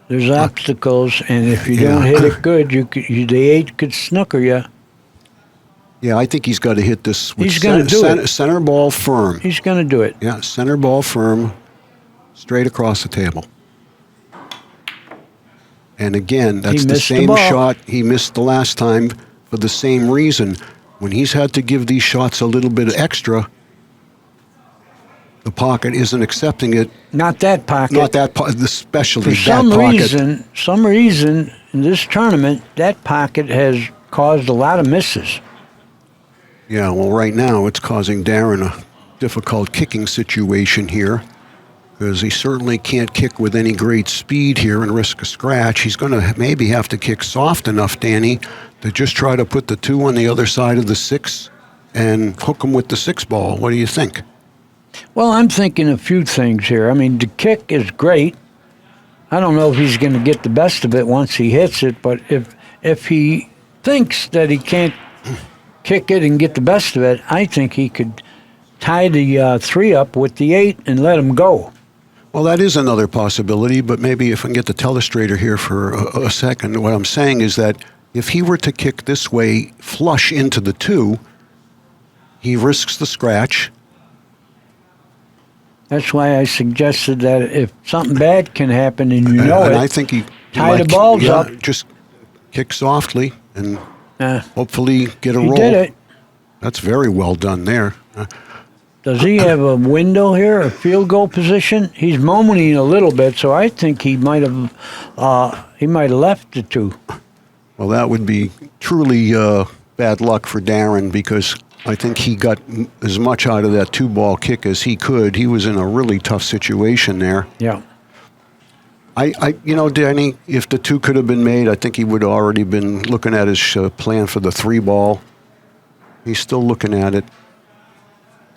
There's obstacles, and if you Yeah. don't hit it good, the 8 could snooker you. Yeah, I think he's got to hit this with He's gonna do it. center ball firm. He's going to do it. Yeah, center ball firm, straight across the table. And again, that's the missed the same ball. shot he missed the last time for the same reason. When he's had to give these shots a little bit extra, the pocket isn't accepting it. Not that pocket. Not that pocket, especially For that pocket. some reason, in this tournament, that pocket has caused a lot of misses. Yeah, well, right now it's causing Darren a difficult kicking situation here because he certainly can't kick with any great speed here and risk a scratch. He's going to maybe have to kick soft enough, Danny, to just try to put the 2 on the other side of the 6 and hook him with the 6 ball. What do you think? Well, I'm thinking a few things here. I mean, the kick is great. I don't know if he's going to get the best of it once he hits it, but if he thinks that he can't kick it and get the best of it, I think he could tie the 3 up with the 8 and let him go. Well, that is another possibility, but maybe if I can get the telestrator here for a second, what I'm saying is that if he were to kick this way flush into the 2, he risks the scratch. That's why I suggested that if something bad can happen and you know And it, I think he tie the might- balls yeah, up. Just kick softly and uh, hopefully get a he roll. did it. That's very well done there. Does he have a window here, a field goal position? He's moaning a little bit, so I think he might have left the 2. Well, that would be truly bad luck for Darren because I think he got as much out of that 2-ball kick as he could. He was in a really tough situation there. Yeah. Danny, if the 2 could have been made, I think he would have already been looking at his plan for the 3-ball. He's still looking at it.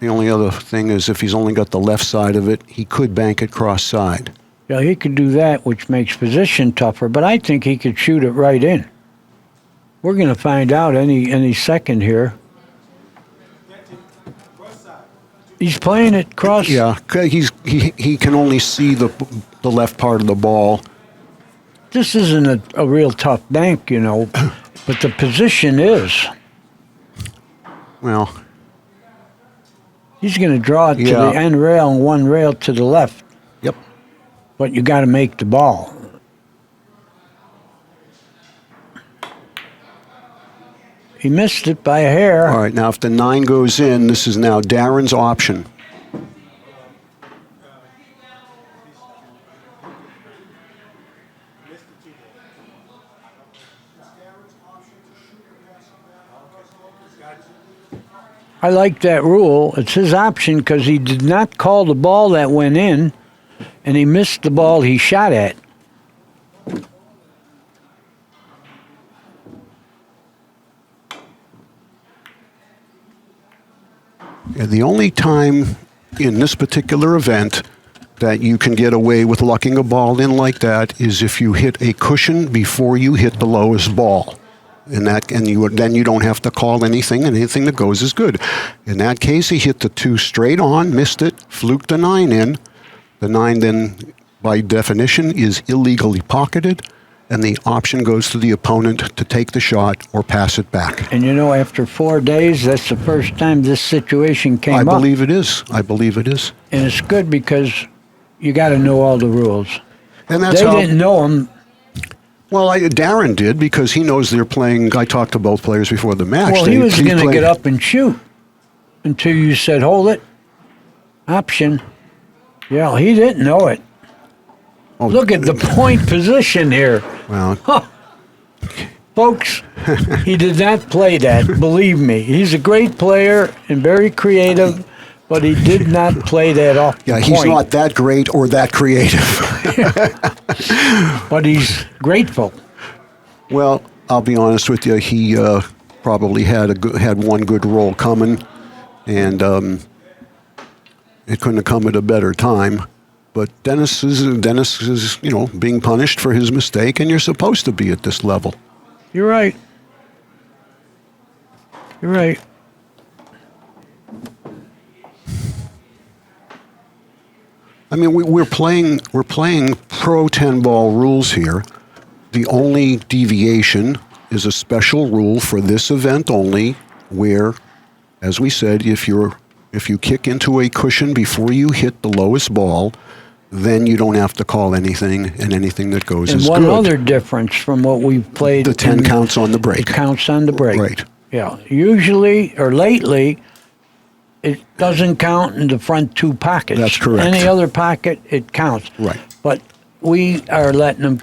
The only other thing is if he's only got the left side of it, he could bank it cross side. Yeah, he could do that, which makes position tougher, but I think he could shoot it right in. We're going to find out any second here. He's playing it cross. Yeah, he can only see the left part of the ball. This isn't a real tough bank, but the position is. Well, he's going to draw it to Yeah. the end rail and one rail to the left, yep. but you got to make the ball. He missed it by a hair. All right, now if the 9 goes in, this is now Darren's option. I like that rule. It's his option because he did not call the ball that went in, and he missed the ball he shot at. And the only time in this particular event that you can get away with lucking a ball in like that is if you hit a cushion before you hit the lowest ball. Then you don't have to call anything, and anything that goes is good. In that case, he hit the 2 straight on, missed it, fluked the 9 in. The 9 then, by definition, is illegally pocketed, and the option goes to the opponent to take the shot or pass it back. And after 4 days, that's the first time this situation came up. I believe it is. I believe it is. And it's good because you got to know all the rules. And that's they didn't know them. Well, Darren did because he knows they're playing. I talked to both players before the match. Well, he was going to get up and shoot until you said, hold it, option. Yeah, he didn't know it. Oh, look at the point position here. Well, folks, he did not play that, believe me. He's a great player and very creative, but he did not play that off the point. He's not that great or that creative. But he's grateful. Well, I'll be honest with you. He probably had one good roll coming, and it couldn't have come at a better time. But Dennis is being punished for his mistake, and you're supposed to be at this level. You're right. You're right. I mean, we're playing pro 10-ball rules here. The only deviation is a special rule for this event only, where, as we said, if you kick into a cushion before you hit the lowest ball, then you don't have to call anything, and anything that goes is good. And one other difference from what we've played. The 10 counts on the break. It counts on the break. Right. Yeah. Usually, or lately, it doesn't count in the front 2 pockets. That's correct. Any other pocket, it counts. Right. But we are letting them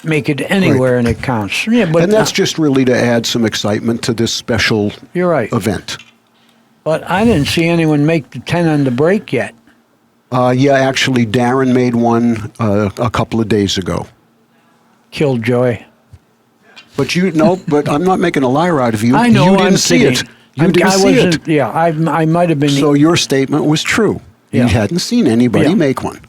make it anywhere, and it counts. Yeah, but and that's just really to add some excitement to this special you're right. event. But I didn't see anyone make the 10 on the break yet. Yeah, actually, Darren made one a couple of days ago. Killjoy. But but I'm not making a liar out of you. I know. You didn't see it. You didn't see it. Yeah, I might have been. So your statement was true. Yeah. You hadn't seen anybody make one.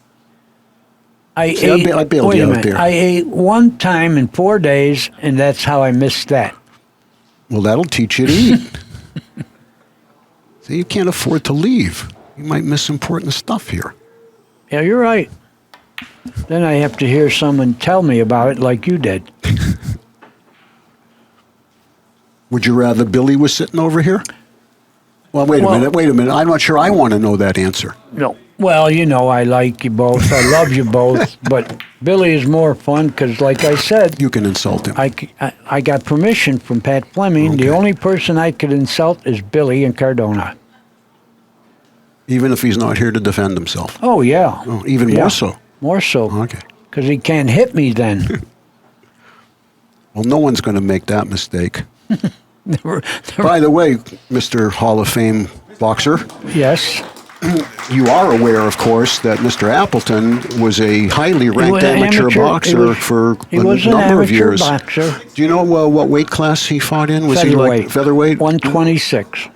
I bailed you out there. I ate one time in 4 days, and that's how I missed that. Well, that'll teach you to eat. So you can't afford to leave. You might miss important stuff here. Yeah, you're right. Then I have to hear someone tell me about it like you did. Would you rather Billy was sitting over here? Well, wait a minute. I'm not sure I want to know that answer. No. Well, I like you both. I love you both. But Billy is more fun because, like I said... You can insult him. I got permission from Pat Fleming. Okay. The only person I could insult is Billy and Cardona. Even if he's not here to defend himself? Oh, yeah. Oh, even more so? More so. Okay. Because he can't hit me then. Well, no one's going to make that mistake. Never. By the way, Mr. Hall of Fame boxer. Yes. You are aware, of course, that Mr. Appleton was a highly ranked amateur boxer for a number of years. Boxer. Do you know what weight class he fought in? Was featherweight. He like featherweight? 126.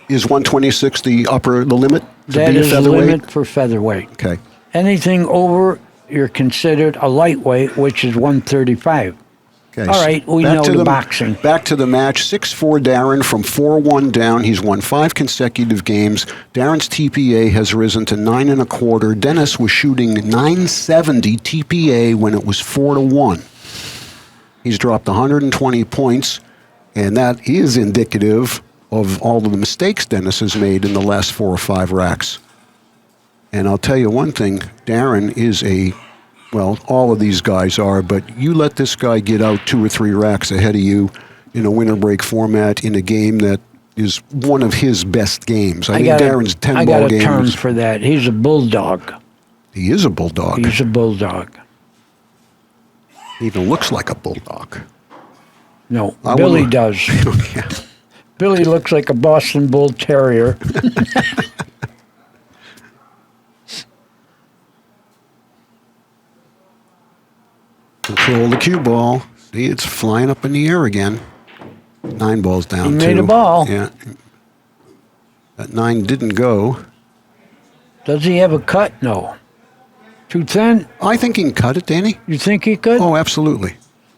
Is 126 the limit? That is the limit for featherweight. Okay. Anything over, you're considered a lightweight, which is 135. Okay. All right, we know the boxing. Back to the match. 6'4" Darren from 4-1 down. He's won 5 consecutive games. Darren's TPA has risen to 9.25. Dennis was shooting 970 TPA when it was 4-1. He's dropped 120 points, and that is indicative of all of the mistakes Dennis has made in the last 4 or 5 racks. And I'll tell you one thing, Darren is all of these guys are, but you let this guy get out 2 or 3 racks ahead of you in a winter break format in a game that is one of his best games. I think Darren's 10-ball game. I got a term for that. He's a bulldog. He is a bulldog. He's a bulldog. He even looks like a bulldog. No, Billy does. Yeah. Billy looks like a Boston Bull Terrier. Control the cue ball. See, it's flying up in the air again. 9 balls down, He made a ball. Yeah. That 9 didn't go. Does he have a cut? No. Too thin? I think he can cut it, Danny. You think he could? Oh, absolutely.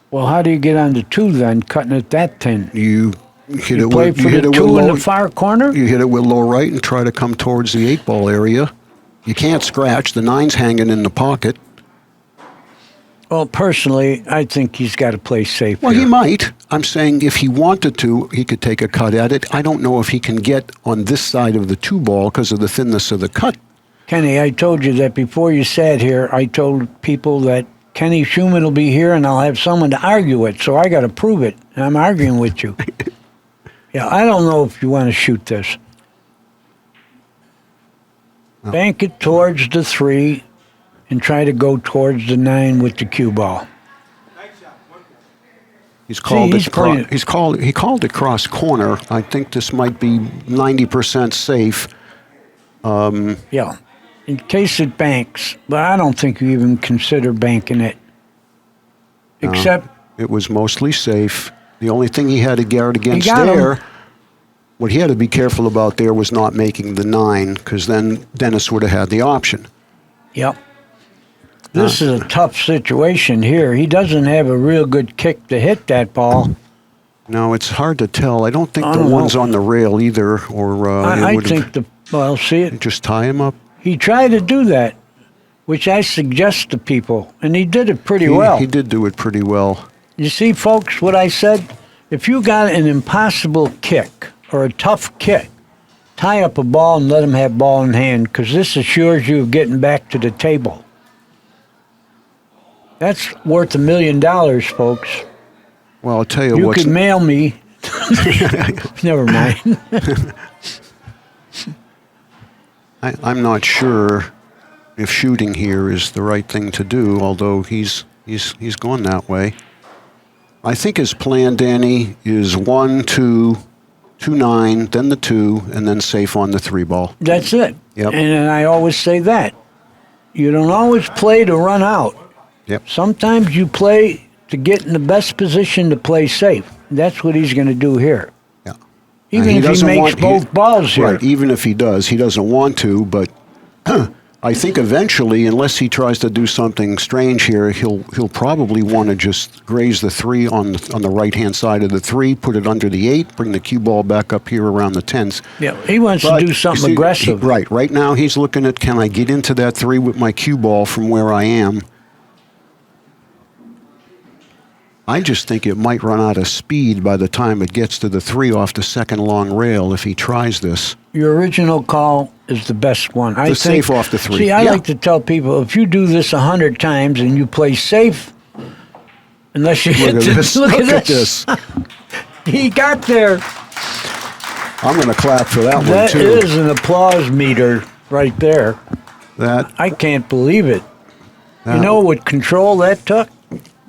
Well, how do you get on the 2 then, cutting it that thin? You hit it Play with, for you hit the it with 2 in low, the far corner? you hit it with low right and try to come towards the 8-ball area. You can't scratch. The 9's hanging in the pocket. Well, personally, I think he's got to play safe Well, here. he might. I'm saying if he wanted to, he could take a cut at it. I don't know if he can get on this side of the 2-ball because of the thinness of the cut. Kenny, I told you that before you sat here, I told people that Kenny Shuman will be here and I'll have someone to argue it, so I got to prove it, and I'm arguing with you. Yeah, I don't know if you want to shoot this. No. Bank it towards the 3 and try to go towards the 9 with the cue ball. Nice shot. 1 more. He's called he's it. playing it. He called it cross corner. I think this might be 90% safe. Yeah, in case it banks, but I don't think you even consider banking it. Except It was mostly safe. The only thing he had to guard against got him. there, what he had to be careful about there was not making the 9, because then Dennis would have had the option. Yep. This is a tough situation here. He doesn't have a real good kick to hit that ball. No, it's hard to tell. I don't think I the don't one's know. on the rail either, or I it would think see it. just tie him up. He tried to do that, which I suggest to people, and he did it pretty well. He did do it pretty well. You see, folks, what I said? If you got an impossible kick or a tough kick, tie up a ball and let him have ball in hand, because this assures you of getting back to the table. That's worth $1 million, folks. Well, I'll tell you You what's... can mail me. Never mind. I'm not sure if shooting here is the right thing to do, although he's gone that way. I think his plan, Danny, is 1, 2, 2, 9, then the 2, and then safe on the 3-ball. That's it. Yep. And I always say that. You don't always play to run out. Yep. Sometimes you play to get in the best position to play safe. That's what he's going to do here. Yeah. Even if he doesn't makes want- both balls here. Right, even if he does, he doesn't want to, but I think eventually, unless he tries to do something strange here, he'll probably want to just graze the 3 on the right-hand side of the 3, put it under the 8, bring the cue ball back up here around the 10s. Yeah, he wants But, to do you something see, aggressive. Right now he's looking at, can I get into that 3 with my cue ball from where I am? I just think it might run out of speed by the time it gets to the 3 off the second long rail if he tries this. Your original call is the best one. I think, safe off the 3. See, I Yeah. like to tell people, if you do this 100 times and you play safe, unless you hit Look at this. look Look at at this. this. He got there. I'm going to clap for that one, That too. is an applause meter right there. That I can't believe it. You know what control that took?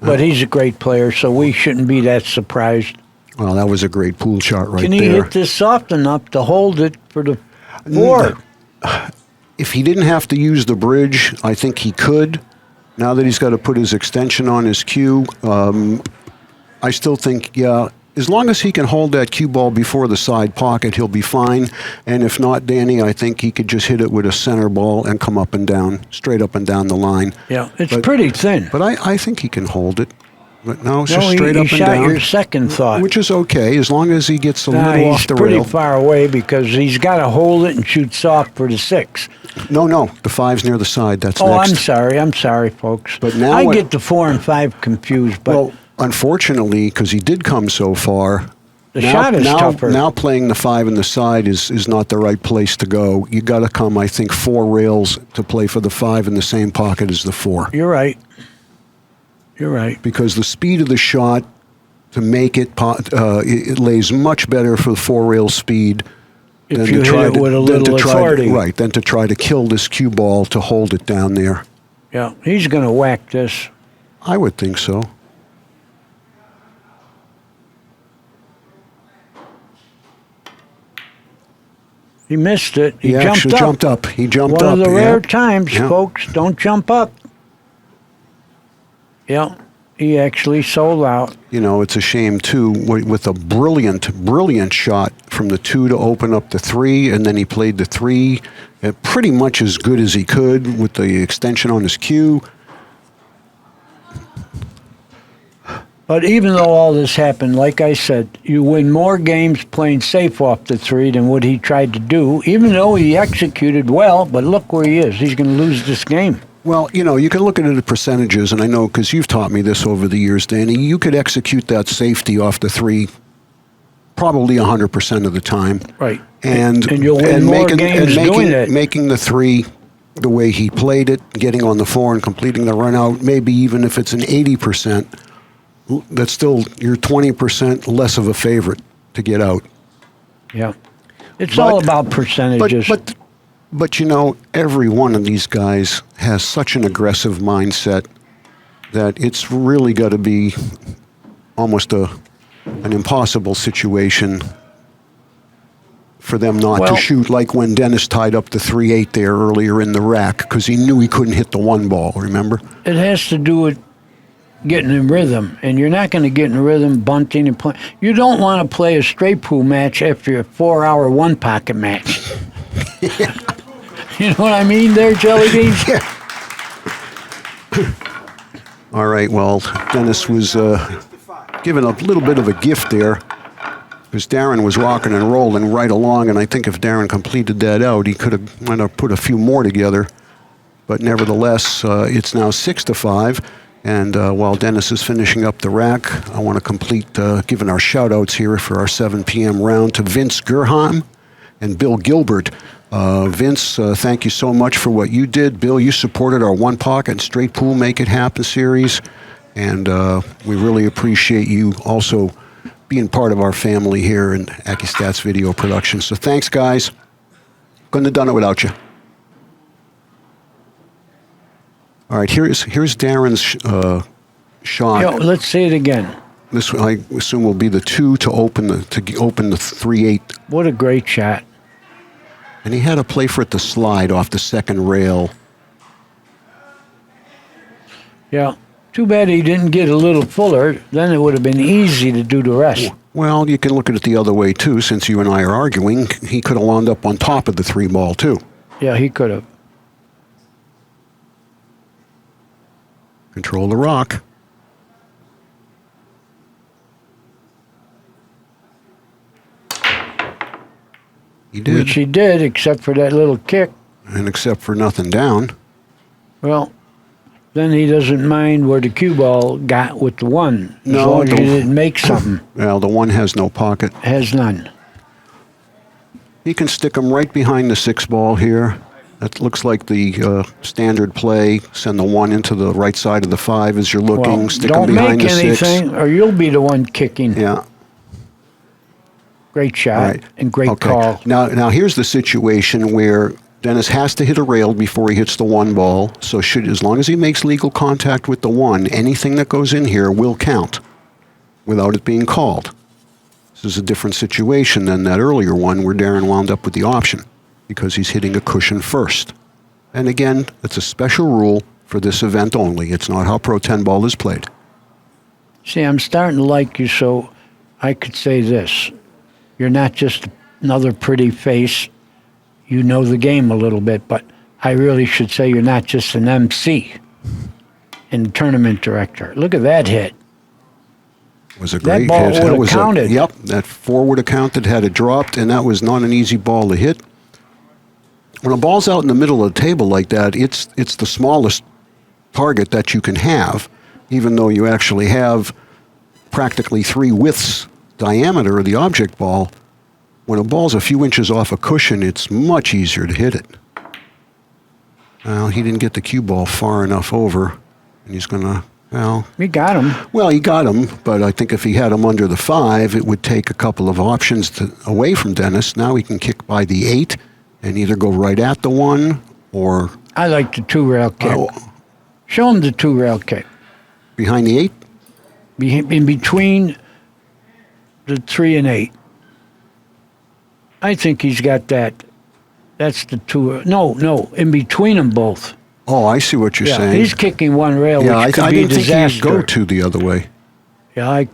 But he's a great player, so we shouldn't be that surprised. Well, that was a great pool shot right Can he there. hit this soft enough to hold it for the 4? If he didn't have to use the bridge, I think he could. Now that he's got to put his extension on his cue, I still think, yeah, as long as he can hold that cue ball before the side pocket, he'll be fine. And if not, Danny, I think he could just hit it with a center ball and come up and down, straight up and down the line. Yeah, it's pretty thin. But I think he can hold it. But no, it's No, just straight he up and shot down. your second thought. Which is okay, as long as he gets a little He's off the pretty rail. far away because he's got to hold it and shoot soft for the 6. No, the 5's near the side. That's Oh, next. I'm sorry, folks. But now I what- get the 4 and 5 confused. But Well, unfortunately, because he did come so far, the shot is tougher. Now playing the 5 in the side is not the right place to go. You got to come, I think, 4 rails to play for the 5 in the same pocket as the 4. You're right. You're right. Because the speed of the shot to make it lays much better for the 4 rail speed If than you to try hit it to, with a than little to try authority. right, than to try to kill this cue ball to hold it down there. Yeah, he's going to whack this. I would think so. He missed it. He actually jumped up. He jumped One up. of the yeah. rare times, Yeah. folks, don't jump up. Yeah, he actually sold out. You know, it's a shame, too, with a brilliant shot from the 2 to open up the 3, and then he played the 3 pretty much as good as he could with the extension on his cue. But even though all this happened, like I said, you win more games playing safe off the 3 than what he tried to do, even though he executed well, but look where he is. He's going to lose this game. Well, you know, you can look at it at percentages, and I know because you've taught me this over the years, Danny, you could execute that safety off the 3 probably 100% of the time. Right. And you'll win more games doing it. Making the 3 the way he played it, getting on the 4 and completing the run out, maybe even if it's an 80%, that's still you're 20% less of a favorite to get out. Yeah. It's all about percentages. But you know, every one of these guys has such an aggressive mindset that it's really got to be almost an impossible situation for them not to shoot, like when Dennis tied up the 3-8 there earlier in the rack because he knew he couldn't hit the 1 ball, remember? It has to do with getting in rhythm, and you're not going to get in rhythm bunting and playing. You don't want to play a straight pool match after a 4-hour one-pocket match. Yeah. You know what I mean there, Jelly Beans? Yeah. All right, well, Dennis was given a little bit of a gift there because Darren was rocking and rolling right along, and I think if Darren completed that out, he could have might have put a few more together. But nevertheless, it's now 6-5. And while Dennis is finishing up the rack, I want to complete giving our shout-outs here for our 7 p.m. round to Vince Gerheim and Bill Gilbert. Vince, thank you so much for what you did. Bill, you supported our One Pocket and Straight Pool Make It Happen series, and we really appreciate you also being part of our family here in Accu-Stats Video Production. So thanks, guys. Couldn't have done it without you. All right, here's Darren's shot. Yo, let's see it again. This, I assume, will be the 2 to open the 3-8. What a great shot. And he had to play for it to slide off the second rail. Yeah. Too bad he didn't get a little fuller. Then it would have been easy to do the rest. Well, you can look at it the other way, too. Since you and I are arguing, he could have wound up on top of the 3 ball, too. Yeah, he could have. Control the rock. He did. Which he did, except for that little kick. And except for nothing down. Well, then he doesn't mind where the cue ball got with the 1. As long as he didn't make something. Well, the 1 has no pocket. Has none. He can stick him right behind the 6 ball here. That looks like the standard play. Send the 1 into the right side of the 5 as you're looking. Well, stick him behind the 6. Don't make anything, or you'll be the one kicking. Yeah. Great shot Right. and great call. Now here's the situation where Dennis has to hit a rail before he hits the 1 ball. So as long as he makes legal contact with the 1, anything that goes in here will count without it being called. This is a different situation than that earlier one where Darren wound up with the option because he's hitting a cushion first. And again, it's a special rule for this event only. It's not how Pro 10 ball is played. See, I'm starting to like you, so I could say this. You're not just another pretty face. You know the game a little bit, but I really should say you're not just an MC and tournament director. Look at that hit. It was a great hit. That ball would have counted. Yep, that 4 would have counted had it dropped, and that was not an easy ball to hit. When a ball's out in the middle of the table like that, it's the smallest target that you can have, even though you actually have practically 3 widths diameter of the object ball. When a ball's a few inches off a cushion, it's much easier to hit it. Well, he didn't get the cue ball far enough over, and he's going to, well... We got him. Well, he got him, but I think if he had him under the 5, it would take a couple of options away from Dennis. Now he can kick by the 8 and either go right at the 1 or... I like the 2-rail kick. Show him the 2-rail kick. Behind the 8? In between the 3 and 8. I think he's got that. That's the 2. No, in between them both. Oh, I see what you're saying. He's kicking 1 rail, which could be a disaster. I didn't think he'd go to the other way. Yeah,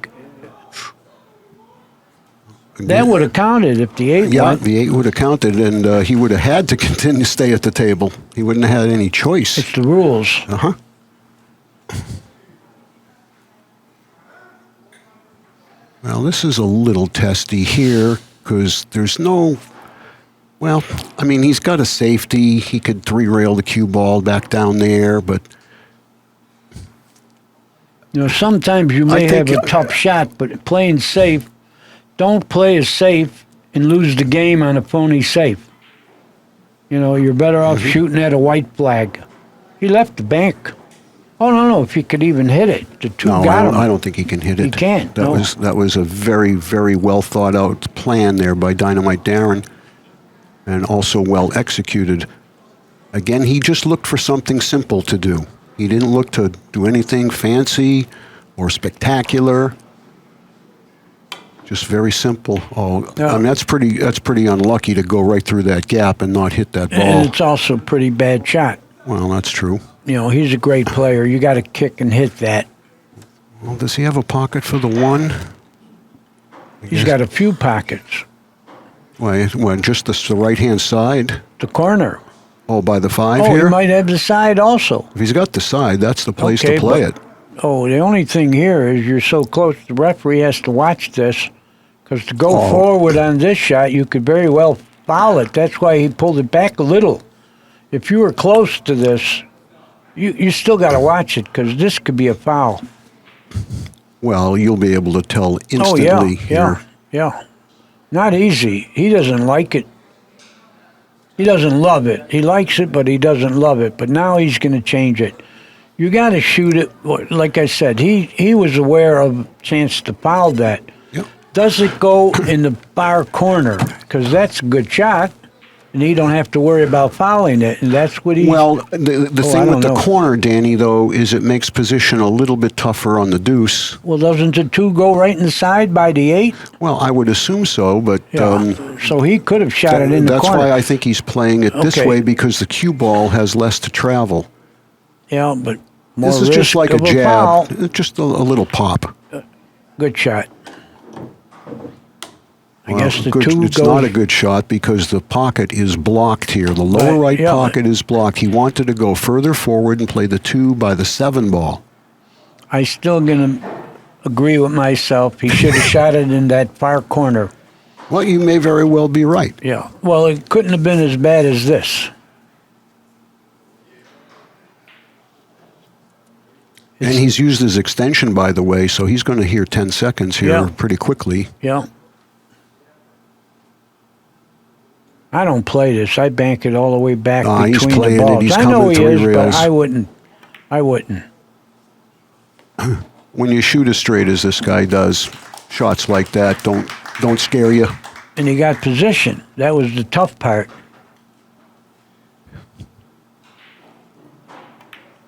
That would have counted if the 8 Yeah, went. the 8 would have counted, and he would have had to continue to stay at the table. He wouldn't have had any choice. It's the rules. Uh-huh. Well, this is a little testy here because there's no... Well, I mean, he's got a safety. He could 3-rail the cue ball back down there, but... You know, sometimes you may have a tough shot, but playing safe, don't play as safe and lose the game on a phony safe. You know, you're better off shooting at a white flag. He left the bank. Oh, no, if he could even hit it. The 2 got him. I don't think he can hit it. He can't, That was a very, very well thought out plan there by Dynamite Darren, and also well executed. Again, he just looked for something simple to do. He didn't look to do anything fancy or spectacular. Just very simple. Oh, Yeah. I mean, that's pretty unlucky to go right through that gap and not hit that ball. And it's also a pretty bad shot. Well, that's true. You know, he's a great player. You got to kick and hit that. Well, does he have a pocket for the 1? He's got a few pockets. Well, just the right-hand side? The corner. Oh, by the 5 Oh, here? he might have the side also. If he's got the side, that's the place Okay, to play but- it. Oh, the only thing here is you're so close. The referee has to watch this because to go forward on this shot, you could very well foul it. That's why he pulled it back a little. If you were close to this, you still got to watch it because this could be a foul. Well, you'll be able to tell Oh, instantly here. yeah. Not easy. He doesn't like it. He doesn't love it. He likes it, but he doesn't love it. But now he's going to change it. You got to shoot it. Like I said, he was aware of a chance to foul that. Yep. Does it go in the far corner? Because that's a good shot, and he don't have to worry about fouling it. And that's what he. Well, the I thing don't with the know. corner, Danny, though, is it makes position a little bit tougher on the deuce. Well, doesn't the 2 go right in the side by the 8? Well, I would assume so, but So he could have shot it in the that's corner. why I think he's playing it this Okay. way, because the cue ball has less to travel. Yeah, but more This is just risk like a of jab, foul. just a little pop. Good shot. I Well, guess the good- 2 it's goes. not a good shot because the pocket is blocked here. The lower right yeah, pocket is blocked. He wanted to go further forward and play the 2 by the 7 ball. I still gonna agree with myself. He should have shot it in that far corner. Well, you may very well be right. Yeah. Well, it couldn't have been as bad as this. And he's used his extension, by the way, so he's going to hear 10 seconds here Yeah. pretty quickly. Yeah. I don't play this. I bank it all the way back He's between playing the it. balls. He's I know coming he 3 is, rails. but I wouldn't. I wouldn't. When you shoot as straight as this guy does, shots like that don't scare you. And he got position. That was the tough part.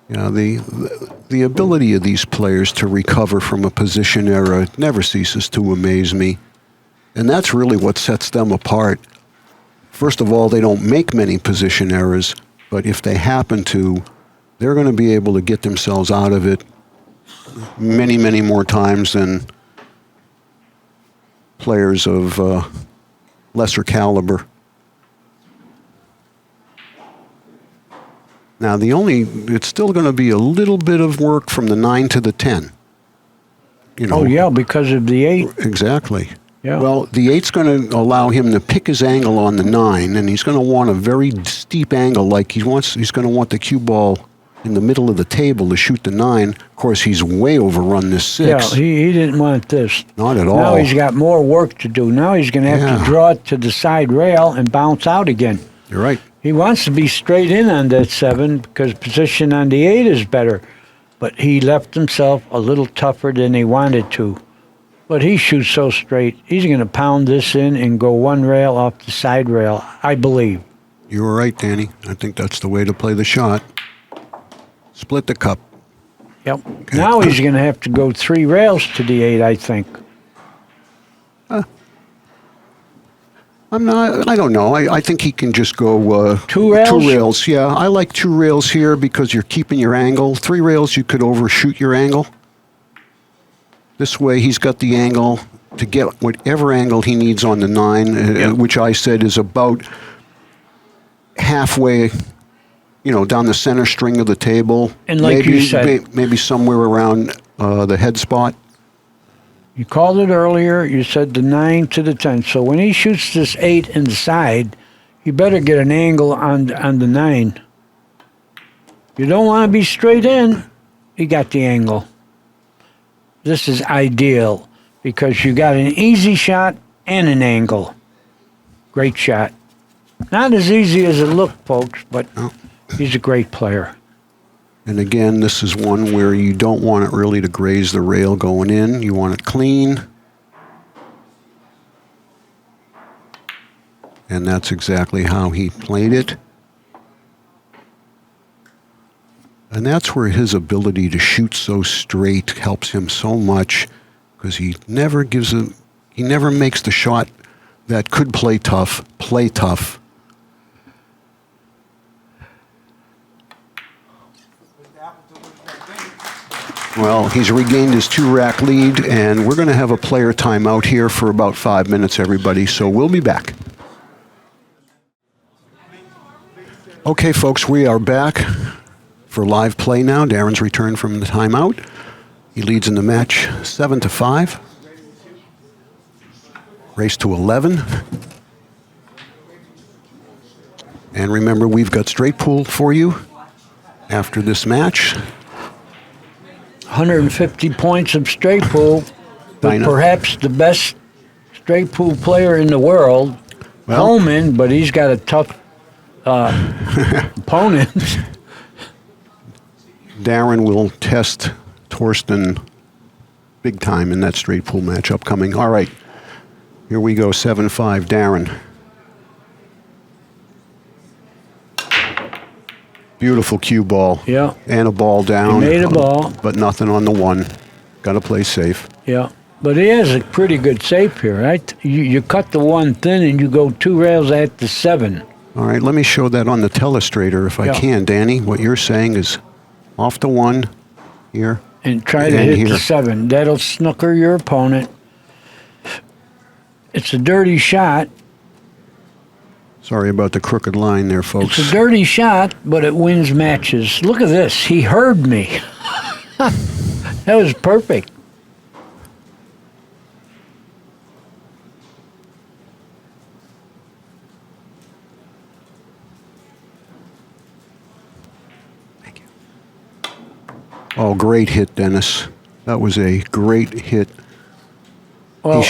Yeah, the ability of these players to recover from a position error never ceases to amaze me. And that's really what sets them apart. First of all, they don't make many position errors, but if they happen to, they're going to be able to get themselves out of it many, many more times than players of lesser caliber. Now, it's still going to be a little bit of work from the 9 to the 10. You know, Oh, yeah, because of the 8. exactly. Yeah. Well, the 8's going to allow him to pick his angle on the 9, and he's going to want a very steep angle, like he's going to want the cue ball in the middle of the table to shoot the 9. Of course, he's way overrun this 6. Yeah, he didn't want this. Not at all. Now he's got more work to do. Now he's going to have Yeah. to draw it to the side rail and bounce out again. You're right. He wants to be straight in on that 7 because position on the 8 is better. But he left himself a little tougher than he wanted to. But he shoots so straight. He's going to pound this in and go 1 rail off the side rail, I believe. You were right, Danny. I think that's the way to play the shot. Split the cup. Yep. Now he's going to have to go 3 rails to the 8, I think. I don't know. I think he can just go 2 rails? 2 rails. Yeah, I like 2 rails here because you're keeping your angle. 3 rails, you could overshoot your angle. This way, he's got the angle. to get whatever angle he needs on the 9, which I said is about halfway, down the center string of the table. And like maybe, you said, maybe somewhere around the head spot. you called it earlier. You said the 9 to the 10. So when he shoots this 8 inside, you better get an angle on the 9. You don't want to be straight in. You got the angle. This is ideal because you got an easy shot and an angle. Great shot. Not as easy as it looked, folks, but he's a great player. And again, this is one where you don't want it really to graze the rail going in. You want it clean. And that's exactly how he played it. And that's where his ability to shoot so straight helps him so much, because he never makes the shot that could play tough. Well, he's regained his 2-rack lead, and we're going to have a player timeout here for about 5 minutes, everybody, so we'll be back. Okay, folks, we are back for live play now. Darren's returned from the timeout. He leads in the match 7-5. Race to 11. And remember, we've got straight pool for you after this match. 150 points of straight pool, but perhaps the best straight pool player in the world. Well, Holman, but he's got a tough opponent. Darren will test Torsten big time in that straight pool match upcoming. All right, here we go, 7-5, Darren. Beautiful cue ball. Yeah. And a ball down. He made a ball. But nothing on the 1. Got to play safe. Yeah. But he has a pretty good safe here, right? You cut the 1 thin and you go 2 rails at the 7. All right, let me show that on the telestrator if I can, Danny. What you're saying is off the 1 here. And try to hit the 7. That'll snooker your opponent. It's a dirty shot. Sorry about the crooked line there, folks. It's a dirty shot, but it wins matches. Look at this. He heard me. That was perfect. Thank you. Oh, great hit, Dennis. That was a great hit. Well, he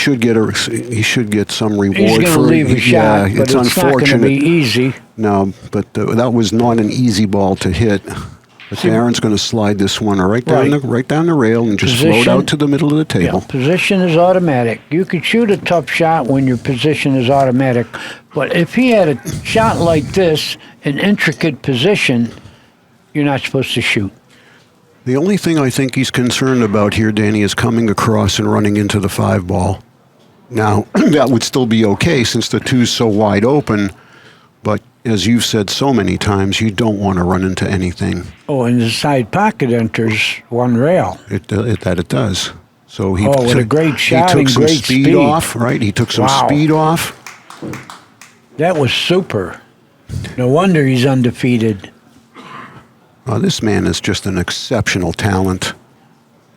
should get some reward he's gonna for leave a shot, but it's it's not going to be easy. No, but that was not an easy ball to hit. But Darren's going to slide this one right down the rail and just float out to the middle of the table. Yeah, position is automatic. You could shoot a tough shot when your position is automatic, but if he had a shot like this, an intricate position, you're not supposed to shoot. The only thing I think he's concerned about here, Danny, is coming across and running into the 5 ball. Now, that would still be okay since the 2's so wide open, but as you've said so many times, you don't want to run into anything. Oh, and the side pocket enters 1 rail. It does. So he what a great shot. He took some great speed off, right? He took some speed off. That was super. No wonder he's undefeated. This man is just an exceptional talent.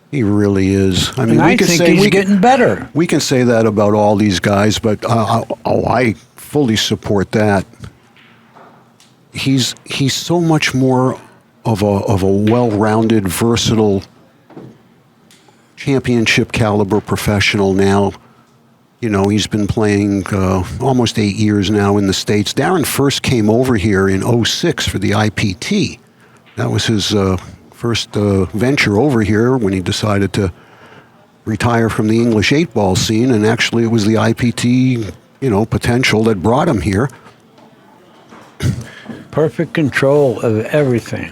He really is. I mean, I think he's getting better. We can say that about all these guys, but I fully support that. He's so much more of a well-rounded, versatile, championship caliber professional now. You know, he's been playing almost 8 years now in the States. Darren first came over here in 2006 for the IPT. That was his first venture over here when he decided to retire from the English 8-ball scene, and actually it was the IPT, potential that brought him here. Perfect control of everything.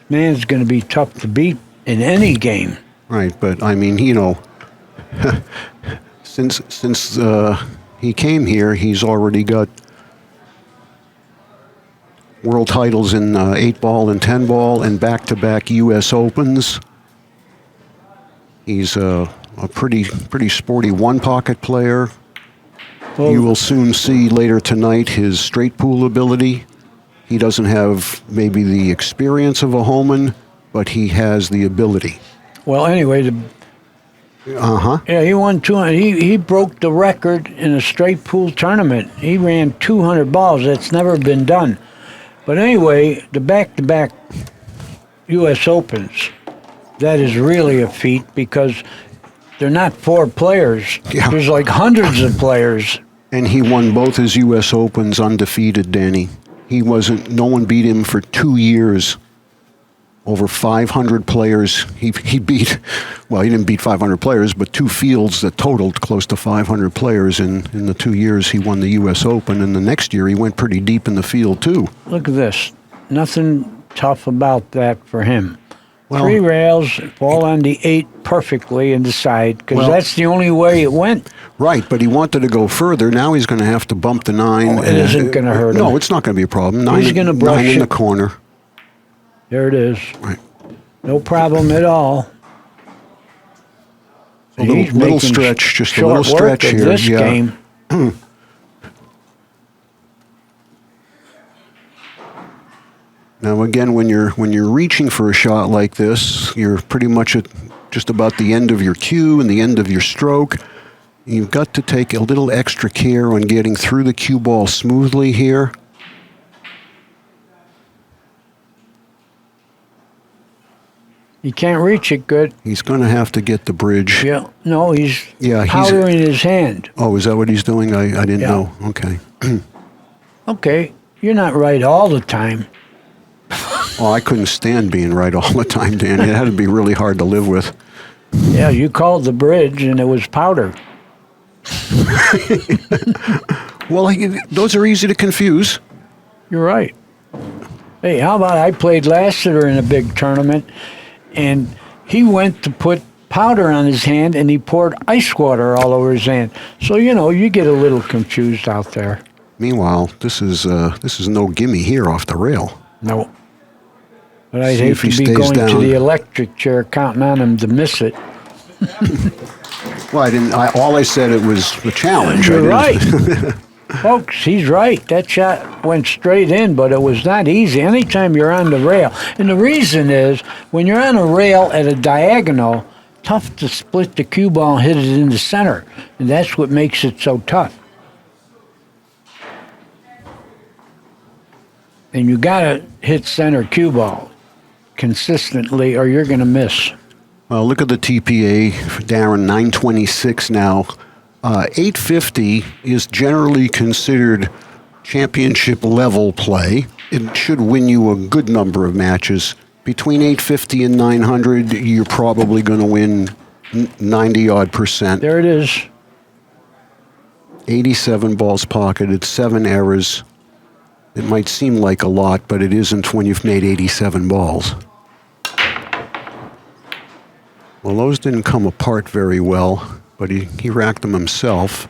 Man's going to be tough to beat in any game. Right, but I mean, since he came here, he's already got world titles in 8-ball and 10-ball and back-to-back U.S. Opens. He's a pretty sporty one-pocket player. Well, You will soon see later tonight his straight pool ability. He doesn't have maybe the experience of a Homan, but he has the ability. well, anyway, yeah, he won 200. He broke the record in a straight pool tournament. He ran 200 balls. That's never been done. But anyway, the back-to-back U.S. Opens, that is really a feat because they're not 4 players. Yeah. There's like hundreds of players. And he won both his U.S. Opens undefeated, Danny. No one beat him for 2 years. Over 500 players. He beat, well, he didn't beat 500 players, but 2 fields that totaled close to 500 players in the 2 years he won the U.S. Open. And the next year he went pretty deep in the field, too. Look at this. Nothing tough about that for him. Well, 3 rails, fall on the 8 perfectly and decide, because Well- that's the only way it went. Right, but he wanted to go further. Now he's going to have to bump the 9. Oh, it isn't gonna hurt him. No, it's not going to be a problem. 9, He's gonna brush 9 in the it. corner. There it is. Right. No problem at all. A little He's making stretch, just a short little work stretch of here. this Yeah. game. Now again, when you're reaching for a shot like this, you're pretty much at just about the end of your cue and the end of your stroke. You've got to take a little extra care on getting through the cue ball smoothly here. He can't reach it good. He's going to have to get the bridge. Yeah. No, he's Yeah, powder in his hand. Oh, is that what he's doing? I didn't Yeah. know. Okay. Okay, you're not right all the time. Oh, I couldn't stand being right all the time, Danny. It had to be really hard to live with. Yeah, you called the bridge and it was powder. Well, those are easy to confuse. You're right. Hey, how about I played Lassiter in a big tournament, and he went to put powder on his hand, and he poured ice water all over his hand. So, you get a little confused out there. Meanwhile, this is no gimme here off the rail. No. But I'd See hate if he to be stays going to down. the electric chair counting on him to miss it. Well, I didn't. All I said it was a challenge. You're I right. didn't- Folks, he's right. That shot went straight in, but it was not easy anytime you're on the rail. And the reason is, when you're on a rail at a diagonal, tough to split the cue ball and hit it in the center. And that's what makes it so tough. And you got to hit center cue ball consistently or you're going to miss. Well, look at the TPA, Darren, 926 now. 850 is generally considered championship level play. It should win you a good number of matches. Between 850 and 900, you're probably going to win 90-odd%. There it is. 87 balls pocketed, 7 errors. It might seem like a lot, but it isn't when you've made 87 balls. Well, those didn't come apart very well, but he racked them himself.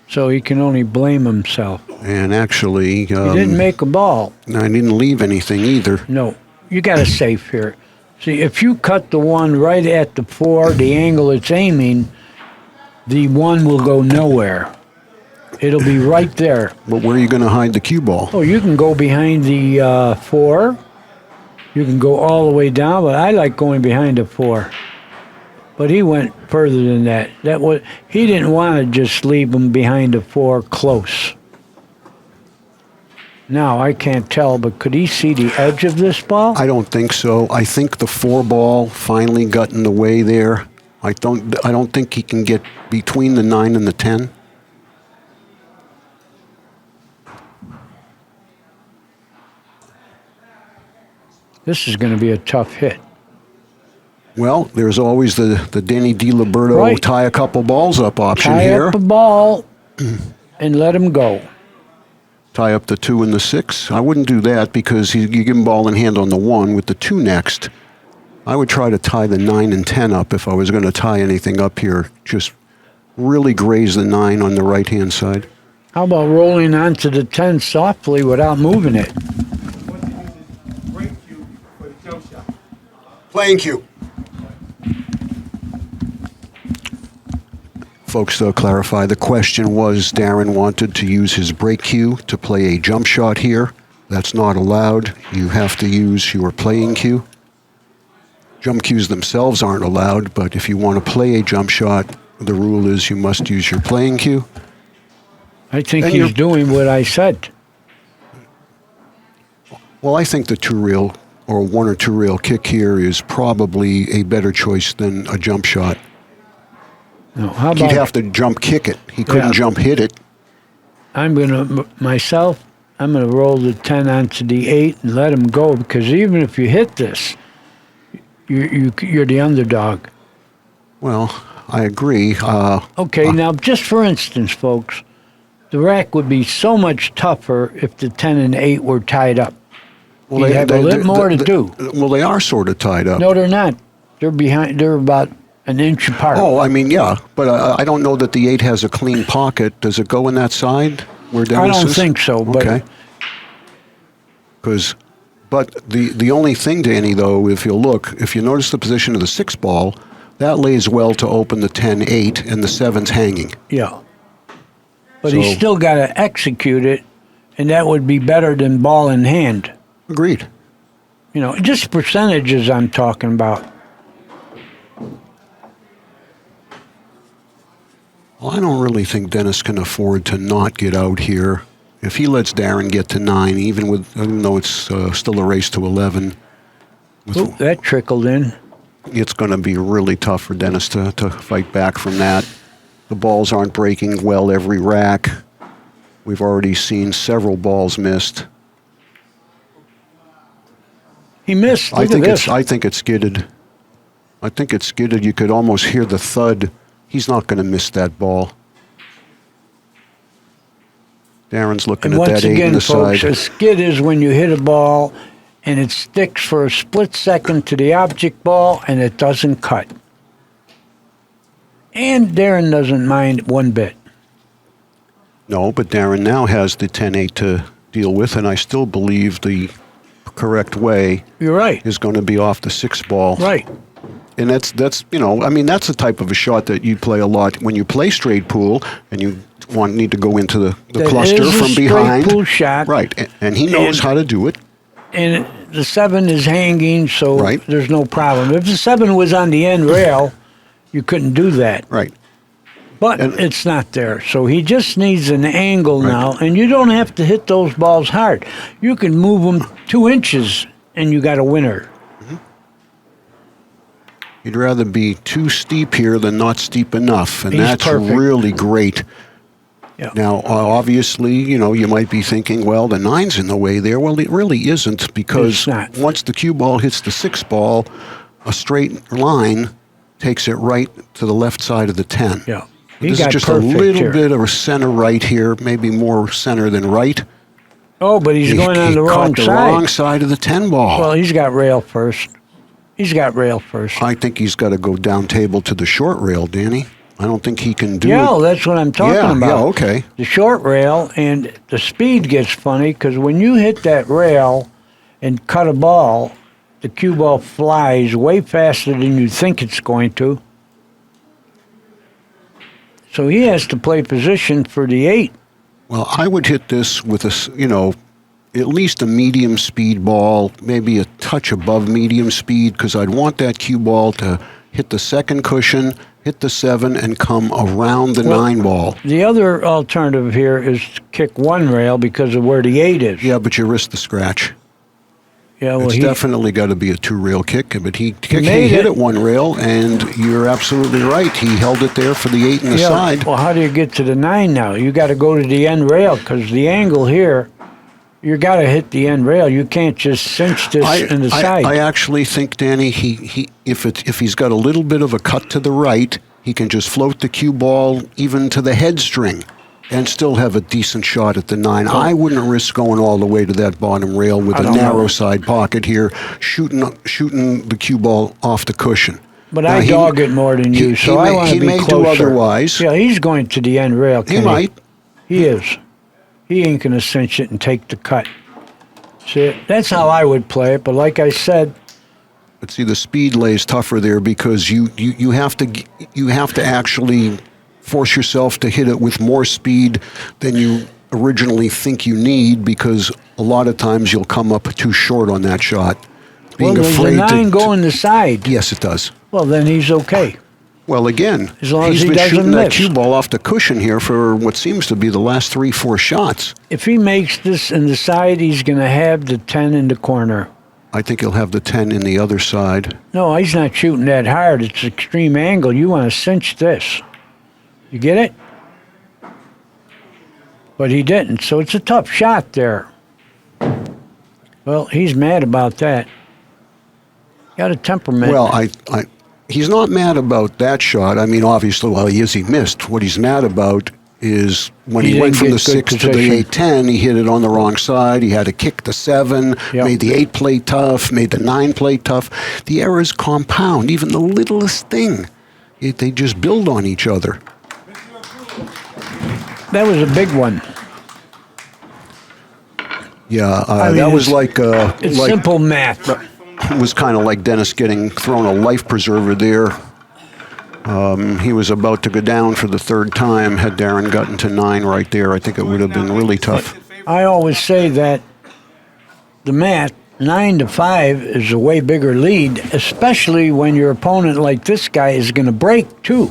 So he can only blame himself. And actually, He didn't make a ball. I didn't leave anything either. No, you got a safe here. See, if you cut the one right at the 4, the angle it's aiming, the 1 will go nowhere. It'll be right there. But where are you going to hide the cue ball? Oh, you can go behind the 4. You can go all the way down, but I like going behind the 4. But he went further than that. He didn't want to just leave him behind the 4 close. Now, I can't tell, but could he see the edge of this ball? I don't think so. I think the 4 ball finally got in the way there. I don't think he can get between the 9 and the 10. This is going to be a tough hit. Well, there's always the Danny DiLiberto Right. tie a couple balls up option Tie here. up a ball and let him go. Tie up the 2 and the 6. I wouldn't do that because you give him ball in hand on the 1 with the 2 next. I would try to tie the 9 and 10 up if I was going to tie anything up here. Just really graze the 9 on the right-hand side. How about rolling onto the 10 softly without moving it? Want to use his break cue for the jump shot. Playing cue. folks to clarify, the question was Darren wanted to use his break cue to play a jump shot here. That's not allowed. You have to use your playing cue. Jump cues themselves aren't allowed, but if you want to play a jump shot, the rule is you must use your playing cue. I think And he's doing what I said. Well, I think the two rail or one or two rail kick here is probably a better choice than a jump shot. No, how He'd about have to jump kick it. He couldn't Yeah. jump hit it. I'm gonna roll the 10 onto the 8 and let him go, because even if you hit this, you're the underdog. Well, I agree. Okay, now just for instance, folks, the rack would be so much tougher if the 10 and 8 were tied up. Well, You have a little more to do. Well, they are sort of tied up. No, they're not. They're behind. They're about an inch apart. Oh, I mean, yeah, but I don't know that the 8 has a clean pocket. Does it go in that side where Dennis I don't is? think so. But Okay. But the only thing, Danny, though, if you look, if you notice the position of the 6 ball, that lays well to open the 10-8, and the 7's hanging. yeah, but he's So- still got to execute it, and that would be better than ball in hand. Agreed. You know, just percentages I'm talking about. Well, I don't really think Dennis can afford to not get out here. If he lets Darren get to 9, even though it's still a race to 11, Oop, that trickled in. it's going to be really tough for Dennis to fight back from that. The balls aren't breaking well every rack. We've already seen several balls missed. He missed. Look I think at this. I think it's skidded. I think it's skidded. You could almost hear the thud. He's not going to miss that ball. Darren's looking And at once that 8 in again, the folks, side. a skid is when you hit a ball and it sticks for a split second to the object ball and it doesn't cut. And Darren doesn't mind one bit. No, but Darren now has the 10-8 to deal with, and I still believe the correct way You're right. is going to be off the 6 ball. Right. And that's that's the type of a shot that you play a lot when you play straight pool and you need to go into the That cluster is a from straight behind. pool shot. Right, and he knows And- how to do it. And the 7 is hanging, so Right. there's no problem. If the 7 was on the end rail, you couldn't do that. Right. But And- it's not there. So he just needs an angle Right. now, and you don't have to hit those balls hard. You can move them 2 inches, and you got a winner. You'd rather be too steep here than not steep enough, and He's that's perfect. really great. Yeah. Now, obviously, you might be thinking, well, the 9's in the way there. Well, it really isn't, because It's not. once the cue ball hits the 6 ball, a straight line takes it right to the left side of the 10. Yeah. He This is got just a perfect little here. bit of a center right here, maybe more center than right. Oh, but he's going on He the wrong caught the side. wrong side of the 10 ball. Well, he's got rail first. He's got rail first. I think he's got to go down table to the short rail, Danny. I don't think he can do Yeah, it. that's what I'm talking Yeah, about. yeah, okay. The short rail, and the speed gets funny because when you hit that rail and cut a ball, the cue ball flies way faster than you think it's going to. So he has to play position for the 8. Well, I would hit this with at least a medium speed ball, maybe a touch above medium speed, because I'd want that cue ball to hit the second cushion, hit the 7, and come around the 9 ball. The other alternative here is to kick one rail because of where the 8 is. Yeah, but you risk the scratch. Yeah, well, It's he, definitely got to be a 2-rail kick, but he made hit it. it 1 rail, and you're absolutely right. He held it there for the 8 in the yeah, side. well, how do you get to the 9 now? You got to go to the end rail because the angle here, you got to hit the end rail. You can't just cinch this in the side. I actually think, Danny, if he's got a little bit of a cut to the right, he can just float the cue ball even to the head string and still have a decent shot at the 9. I wouldn't risk going all the way to that bottom rail with I a don't narrow know. side pocket here, shooting the cue ball off the cushion. But Now, I dog it more than you, so I want to be He may closer. do otherwise. Yeah, he's going to the end rail. He Kenny. might. He is. He ain't going to cinch it and take the cut. See, that's how I would play it. But like I said, But see, the speed lays tougher there because you have to actually force yourself to hit it with more speed than you originally think you need, because a lot of times you'll come up too short on that shot. Well, does the 9 go in the side? Yes, it does. Well, then he's okay. Well, again, as long he's as he been doesn't shooting that miss. cue ball off the cushion here for what seems to be the last 3-4 shots. If he makes this in the side, he's going to have the 10 in the corner. I think he'll have the 10 in the other side. No, he's not shooting that hard. It's extreme angle. You want to cinch this. You get it? But he didn't, so it's a tough shot there. Well, he's mad about that. Got a temperament. Well, he's not mad about that shot. I mean, obviously, well, he missed. What he's mad about is when he went from the 6 to the 8-10, he hit it on the wrong side. He had to kick the 7, made the 8 play tough, made the 9 play tough. The errors compound. Even the littlest thing, they just build on each other. That was a big one. Yeah, I mean, that was like it's simple math. It was kind of like Dennis getting thrown a life preserver there. He was about to go down for the 3rd time. Had Darren gotten to 9 right there, I think it would have been really tough. I always say that the math, 9-5, is a way bigger lead, especially when your opponent like this guy is going to break too.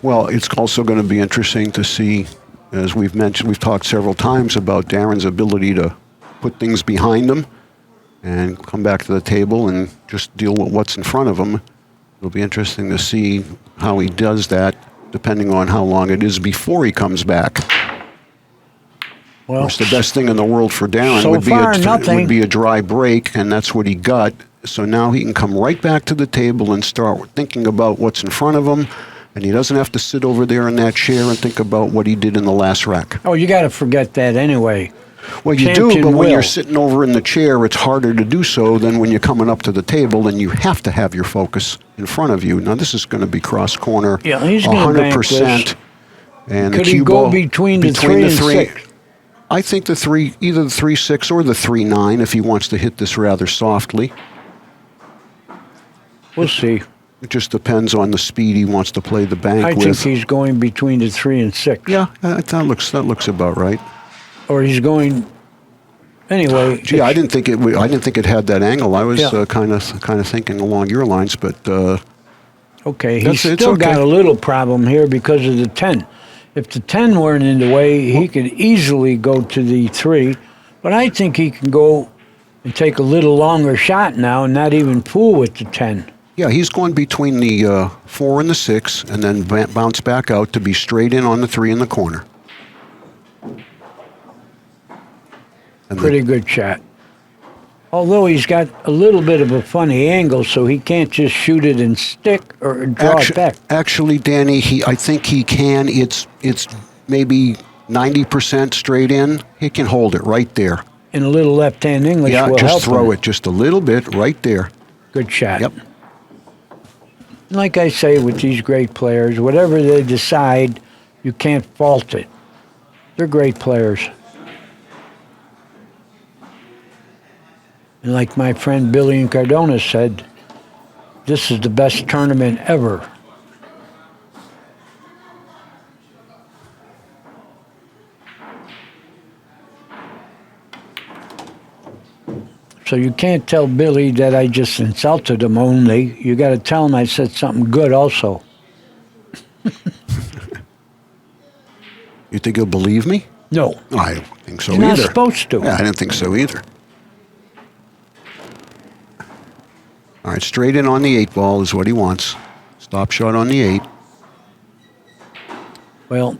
Well, it's also going to be interesting to see, as we've mentioned, we've talked several times about Darren's ability to put things behind him and come back to the table and just deal with what's in front of him. It'll be interesting to see how he does that, depending on how long it is before he comes back. Well, of course, the best thing in the world for Darren would be a dry break, and that's what he got. So now he can come right back to the table and start thinking about what's in front of him. And he doesn't have to sit over there in that chair and think about what he did in the last rack. Oh, you got to forget that anyway. Well, you do, but when you're sitting over in the chair, it's harder to do so than when you're coming up to the table, and you have to have your focus in front of you. Now, this is going to be cross-corner, yeah, he's 100%. And could he go between the 3 and 6? I think either the 3-6 or the 3-9, if he wants to hit this rather softly. We'll see. It just depends on the speed he wants to play the bank with. I think he's going between the 3 and 6. Yeah, that looks about right. Or he's going anyway. Gee, I didn't think it had that angle. I was kind of thinking along your lines, but okay, he's still got a little problem here because of the 10. If the 10 weren't in the way, he could easily go to the 3. But I think he can go and take a little longer shot now and not even fool with the 10. Yeah, he's going between the 4 and the 6, and then bounce back out to be straight in on the 3 in the corner. And pretty good shot. Although he's got a little bit of a funny angle, so he can't just shoot it and stick or draw it back. Actually, Danny, I think he can. It's maybe 90% straight in. He can hold it right there. And a little left-hand English will help him. Yeah, just throw it just a little bit right there. Good shot. Yep. Like I say with these great players, whatever they decide, you can't fault it. They're great players. And like my friend Billy Cardona said, this is the best tournament ever. So you can't tell Billy that I just insulted him only. You got to tell him I said something good also. You think he'll believe me? No. I don't think so You're either. not supposed to. Yeah, I didn't think so either. All right, straight in on the 8 ball is what he wants. Stop shot on the 8. Well,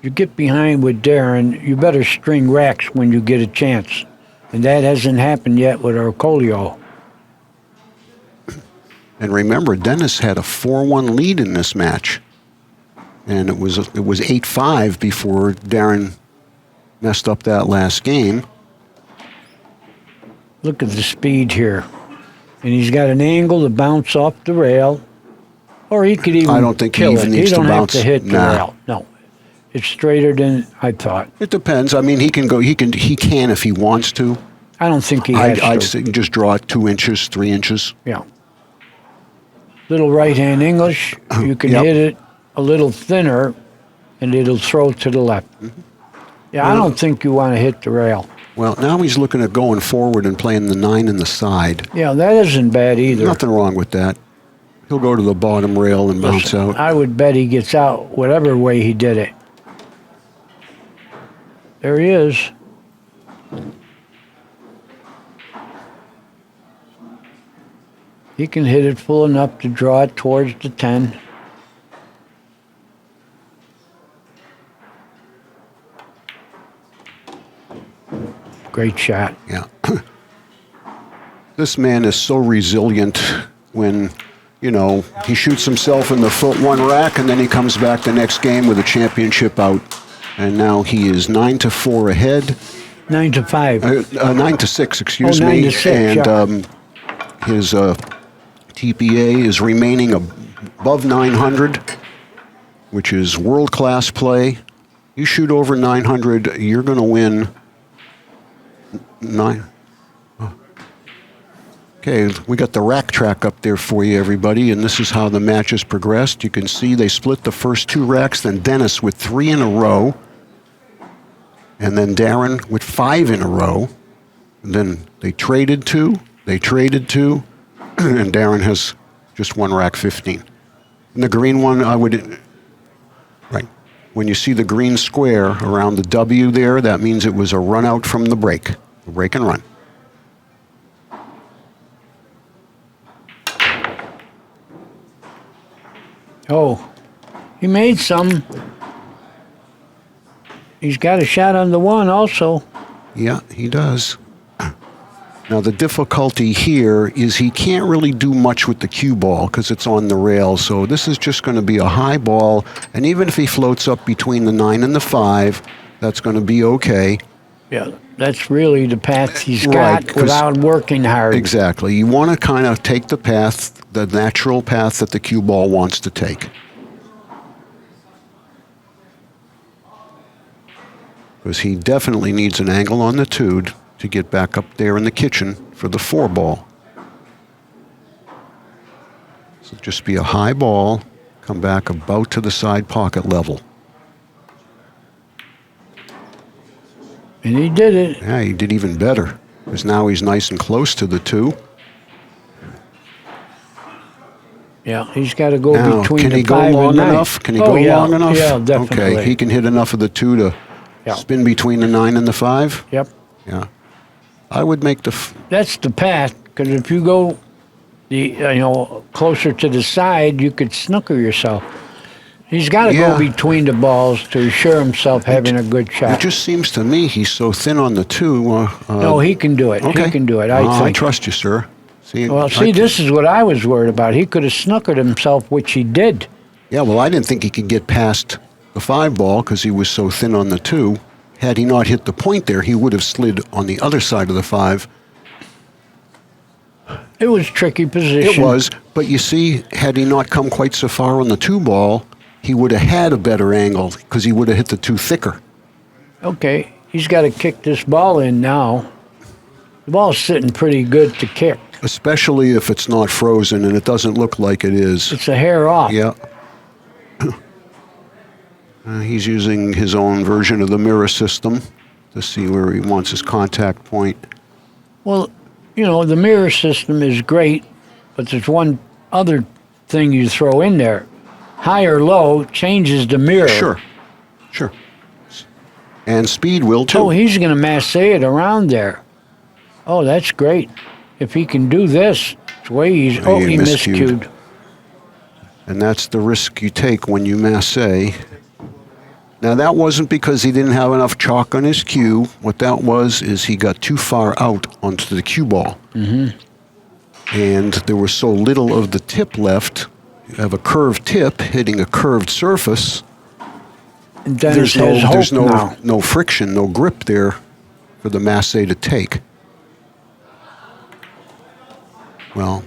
you get behind with Darren, you better string racks when you get a chance. And that hasn't happened yet with Orcollo. And remember, Dennis had a 4-1 lead in this match. And it was 8-5 before Darren messed up that last game. Look at the speed here. And he's got an angle to bounce off the rail. Or he could even I don't think he kill even it. needs He to don't have bounce. to hit the rail. No. It's straighter than I thought. It depends. I mean, he can go. He can if he wants to. I don't think he has I'd to. say just draw it 2 inches, 3 inches. Yeah. Little right-hand English, you can Yep. hit it a little thinner, and it'll throw to the left. Yeah, I don't think you want to hit the rail. Well, now he's looking at going forward and playing the 9 in the side. Yeah, that isn't bad either. Nothing wrong with that. He'll go to the bottom rail and bounce out. I would bet he gets out whatever way he did it. There he is. He can hit it full enough to draw it towards the 10. Great shot. Yeah. This man is so resilient when, you know, he shoots himself in the foot one rack and then he comes back the next game with a championship out. And now he is 9-4 ahead. 9-5. 9-6, excuse Oh, me. 9-6, and yeah. his TPA is remaining above 900, which is world-class play. You shoot over 900, you're going to win 9. Okay, we got the rack track up there for you, everybody, and this is how the match has progressed. You can see they split the first 2 racks, then Dennis with 3 in a row, and then Darren with 5 in a row. And then they traded 2, and Darren has just 1 rack 15. And the green one, right. When you see the green square around the W there, that means it was a run out from the break and run. Oh, he made some. He's got a shot on the 1 also. Yeah, he does. Now, the difficulty here is he can't really do much with the cue ball because it's on the rail. So this is just going to be a high ball. And even if he floats up between the 9 and the 5, that's going to be okay. Yeah, that's really the path he's Right, got without working hard. Exactly. You want to kind of take the path, the natural path that the cue ball wants to take. Because he definitely needs an angle on the 2 to get back up there in the kitchen for the 4 ball. So just be a high ball, come back about to the side pocket level. And he did it. Yeah, he did even better. Because now he's nice and close to the 2. Yeah, he's got to go Now, between can the he go 5 long and 9. enough? Can he Oh, go yeah, long enough? Yeah, definitely. Okay, he can hit enough of the 2 to Yeah. spin between the 9 and the 5? Yep. Yeah. I would make the... That's the path, because if you go closer to the side, you could snooker yourself. He's got to Yeah. go between the balls to assure himself having a good shot. It just seems to me he's so thin on the 2. No, he can do it. Okay. He can do it, I I think. trust you, sir. Well, see, this is what I was worried about. He could have snookered himself, which he did. Yeah, well, I didn't think he could get past the 5 ball because he was so thin on the 2. Had he not hit the point there, he would have slid on the other side of the 5. It was tricky position. It was, but you see, had he not come quite so far on the 2 ball, he would have had a better angle because he would have hit the 2 thicker. Okay, he's got to kick this ball in now. The ball's sitting pretty good to kick. Especially if it's not frozen, and it doesn't look like it is. It's a hair off. Yeah. He's using his own version of the mirror system to see where he wants his contact point. Well, the mirror system is great, but there's one other thing you throw in there. High or low changes the mirror. Sure. And speed will too. Oh, he's going to masse it around there. Oh, that's great. If he can do this, it's way easy. Oh, he miscued. And that's the risk you take when you masse. Now, that wasn't because he didn't have enough chalk on his cue. What that was is he got too far out onto the cue ball. Mm-hmm. And there was so little of the tip left. You have a curved tip hitting a curved surface. And There's now. no friction, no grip there for the masse to take. Well,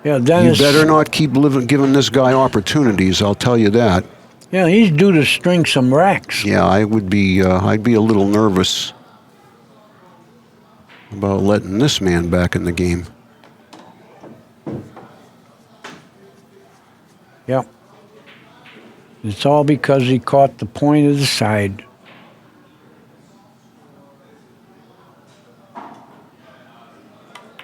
Yeah, Dennis. you better not keep giving this guy opportunities, I'll tell you that. Yeah, he's due to string some racks. Yeah, I would be, I'd be a little nervous. about letting this man back in the game. Yep. It's all because he caught the point of the side.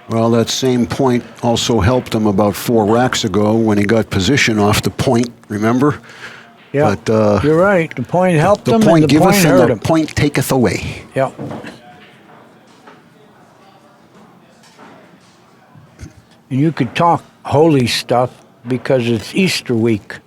Well, that same point also helped him about 4 racks ago when he got position off the point, remember? Yeah, But, you're right. The point helped the him point and the giveth point and hurt the him. point taketh away. Yep. And you could talk holy stuff because it's Easter week.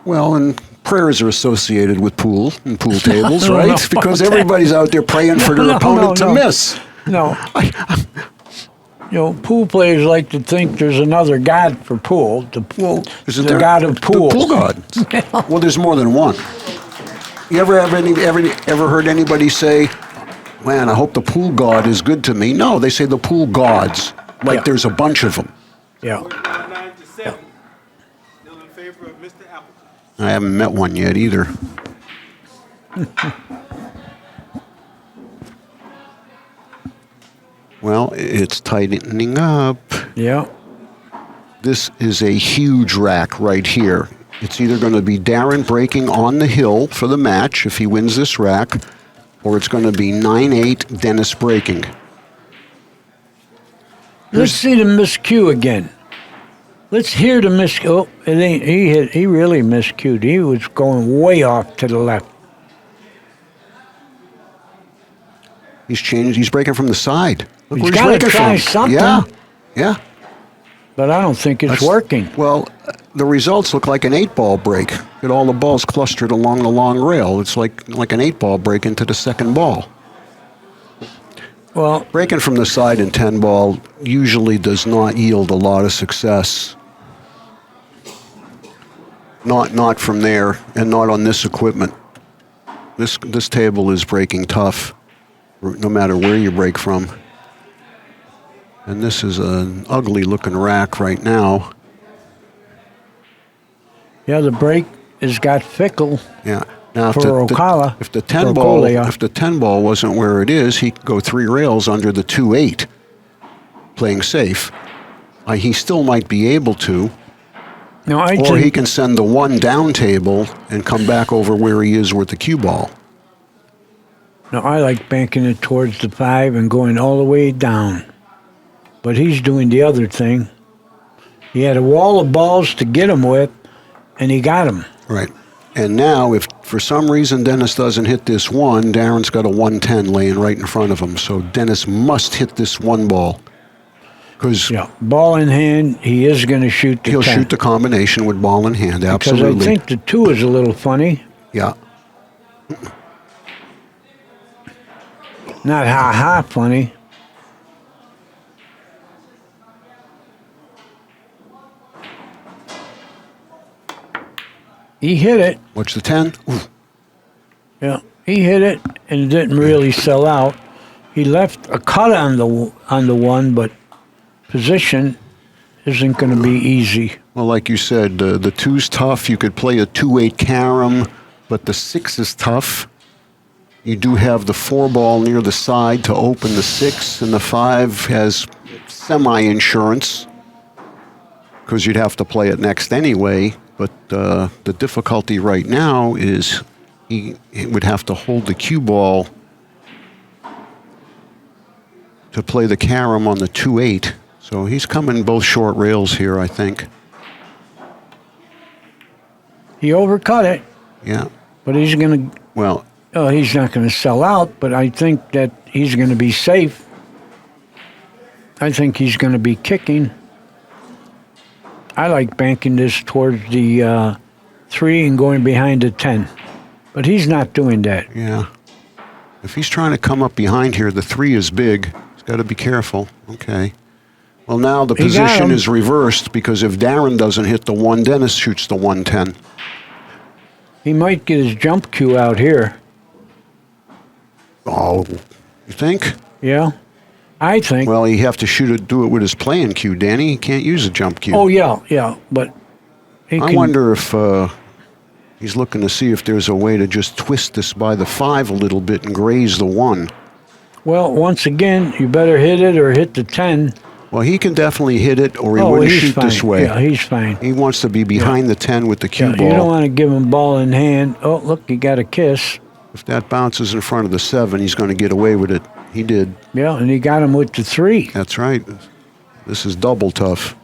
Well, and prayers are associated with pool and pool tables, No, right? no, Because okay. everybody's out there praying for their opponent to miss. No. You know, pool players like to think there's another god for pool. Isn't The there? god of pool. The pool god. Well, there's more than one. You ever have ever heard anybody say, "Man, I hope the pool god is good to me"? No, they say the pool gods. Like Yeah. there's a bunch of them. Yeah. 9-7. Still in favor of Mr. Appleton. I haven't met one yet either. Well, it's tightening up. Yeah. This is a huge rack right here. It's either going to be Darren breaking on the hill for the match if he wins this rack, or it's going to be 9-8 Dennis breaking. Let's see the miscue again. Let's hear the miscue. Oh, it ain't. He really miscued. He was going way off to the left. He's changed. He's breaking from the side. Look He's where gotta breaking try from. something. Yeah, yeah. But I don't think it's That's- working. Well, the results look like an 8-ball break. Get all the balls clustered along the long rail. It's like an 8-ball break into the second ball. Well, Breaking from the side in 10-ball usually does not yield a lot of success. Not from there, and not on this equipment. This table is breaking tough, no matter where you break from. And this is an ugly-looking rack right now. yeah, the break has got fickle. Yeah. Now, For Ocala. if the For 10 ball, Ocala, yeah. if the 10 ball wasn't where it is, he could go 3 rails under the 2-8, playing safe. He still might be able to, No, I or he think can send the 1 down table and come back over where he is with the cue ball. no, I like banking it towards the 5 and going all the way down. But he's doing the other thing. He had a wall of balls to get him with, and he got him. Right. And now, if for some reason Dennis doesn't hit this 1, Darren's got a 110 laying right in front of him. So Dennis must hit this 1 ball. Because Yeah, ball in hand, he is going to shoot the he'll 10. shoot the combination with ball in hand, absolutely. Because I think the 2 is a little funny. Yeah. Not ha-ha funny. He hit it. What's the 10? Ooh. Yeah, he hit it and it didn't really sell out. He left a cut on the 1, but position isn't going to be easy. Well, like you said, the 2's tough. You could play a 2-8 carom, but the 6 is tough. You do have the 4 ball near the side to open the 6, and the 5 has semi-insurance because you'd have to play it next anyway. But the difficulty right now is he would have to hold the cue ball to play the carom on the 2-8. So he's coming both short rails here, I think. He overcut it, Yeah. but he's going to. Well, Oh, he's not going to sell out, but I think that he's going to be safe. I think he's going to be kicking. I like banking this towards the 3 and going behind the 10. But he's not doing that. yeah. If he's trying to come up behind here, the 3 is big. He's got to be careful. Okay. Well, now the He got position him. is reversed because if Darren doesn't hit the 1, Dennis shoots the 110. He might get his jump cue out here. Oh, you think? Yeah, I think. Well, you have to do it with his playing cue, Danny. He can't use a jump cue. Oh, yeah, but he I can. wonder if He's looking to see if there's a way to just twist this by the 5 a little bit and graze the 1. Well, once again, you better hit it or hit the 10. Well, he can definitely hit it, or he wouldn't he's shoot fine. this way. Yeah, he's fine. He wants to be behind the 10 with the cue Yeah, ball. you don't want to give him ball in hand. Oh, look, he got a kiss. If that bounces in front of the 7, he's going to get away with it. He did. Yeah, and he got him with the 3. That's right. This is double tough.